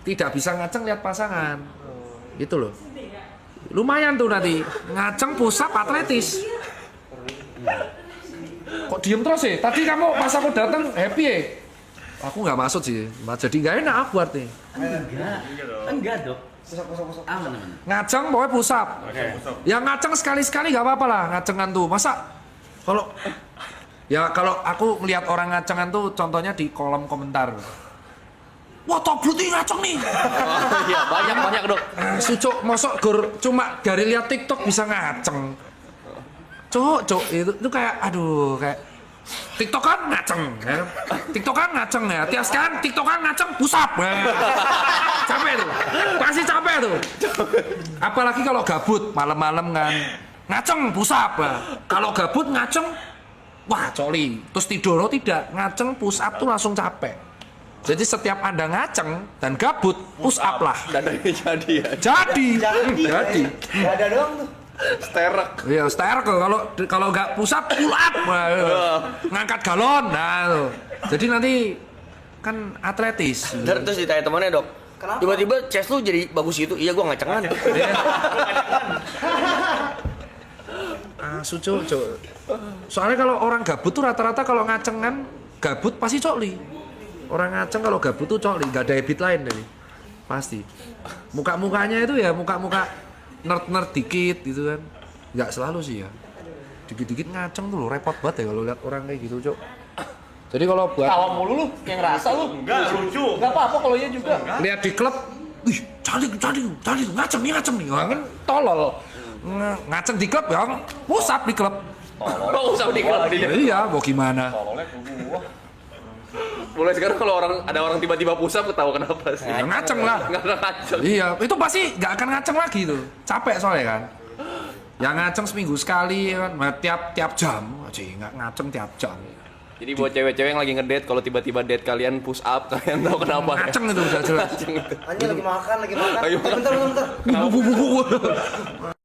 tidak bisa ngaceng lihat pasangan. Itu loh. Lumayan tuh nanti ngaceng pusap atletis. kok diem terus sih? Tadi kamu pas aku datang happy ya? Aku nggak maksud sih, jadi nggak enak aku artinya. Enggak dok. Aman. Ngaceng pokoknya push up. Yang ngaceng sekali-sekali nggak apa-apa lah ngacengan tuh. Masa kalau aku melihat orang ngacengan tuh contohnya di kolom komentar. Wah, Tobrut ini ngaceng nih. Iya, banyak dok. Sucuk, mosok cuma dari lihat TikTok bisa ngaceng. Cuk, itu kayak aduh, kayak TikTok kan ngaceng, ya. TikTok kan ngaceng ya. Tiap sekarang TikTok kan ngaceng pusap. Capek tuh. Pasti capek tuh. Apalagi kalau gabut malam-malam kan ngaceng pusap. Kalau gabut ngaceng wah, coli. Terus tidur tidak, ngaceng push up tuh langsung capek. Jadi setiap Anda ngaceng dan gabut, push up lah. Dadanya jadi ya. Jadi. Ada doang tuh. Sterek. Iya, sterek kalau nggak push up, pull up. Ngangkat galon. Nah, tuh. Jadi nanti kan atletis. Dan terus ditanya temannya dok. Kenapa? Tiba-tiba chest lu jadi bagus gitu. Iya, gua ngacengan. Sucu. Soalnya kalau orang gabut tuh rata-rata kalau ngacengan gabut pasti coli. Orang ngaceng kalau gabut tuh coli, nggak ada habit lain deh. Pasti. Muka-mukanya itu ya muka-muka nerd-nerd dikit gitu kan. Nggak selalu sih ya. Dikit-dikit ngaceng tuh loh, repot banget ya kalau lihat orang kayak gitu, Cok. Jadi kalau buat Tawa mulu lu, yang ngerasa lu. Enggak, lucu. Enggak apa-apa kalau iya juga. lihat di klub, wih, cantik, ngaceng nih. Wah, kan tolol. Ngaceng di klub ya, push up di klub. Oh, usah di klub dia. Iya, mau gimana? Tololnya ke gua. Mulai sekarang kalau ada orang tiba-tiba pusap ketawa kenapa sih? Ya, ngaceng lah. Nggak ngaceng. Iya, itu pasti nggak akan ngaceng lagi tuh. Capek soalnya kan. Yang ngaceng seminggu sekali kan, tiap jam. Aja nggak ngaceng tiap jam. Jadi buat cewek-cewek yang lagi ngedate, kalau tiba-tiba date kalian push up, kalian tahu kenapa? Ngaceng itu udah jelas. Anjing lagi makan. Ayo makan. Bentar. Bubu.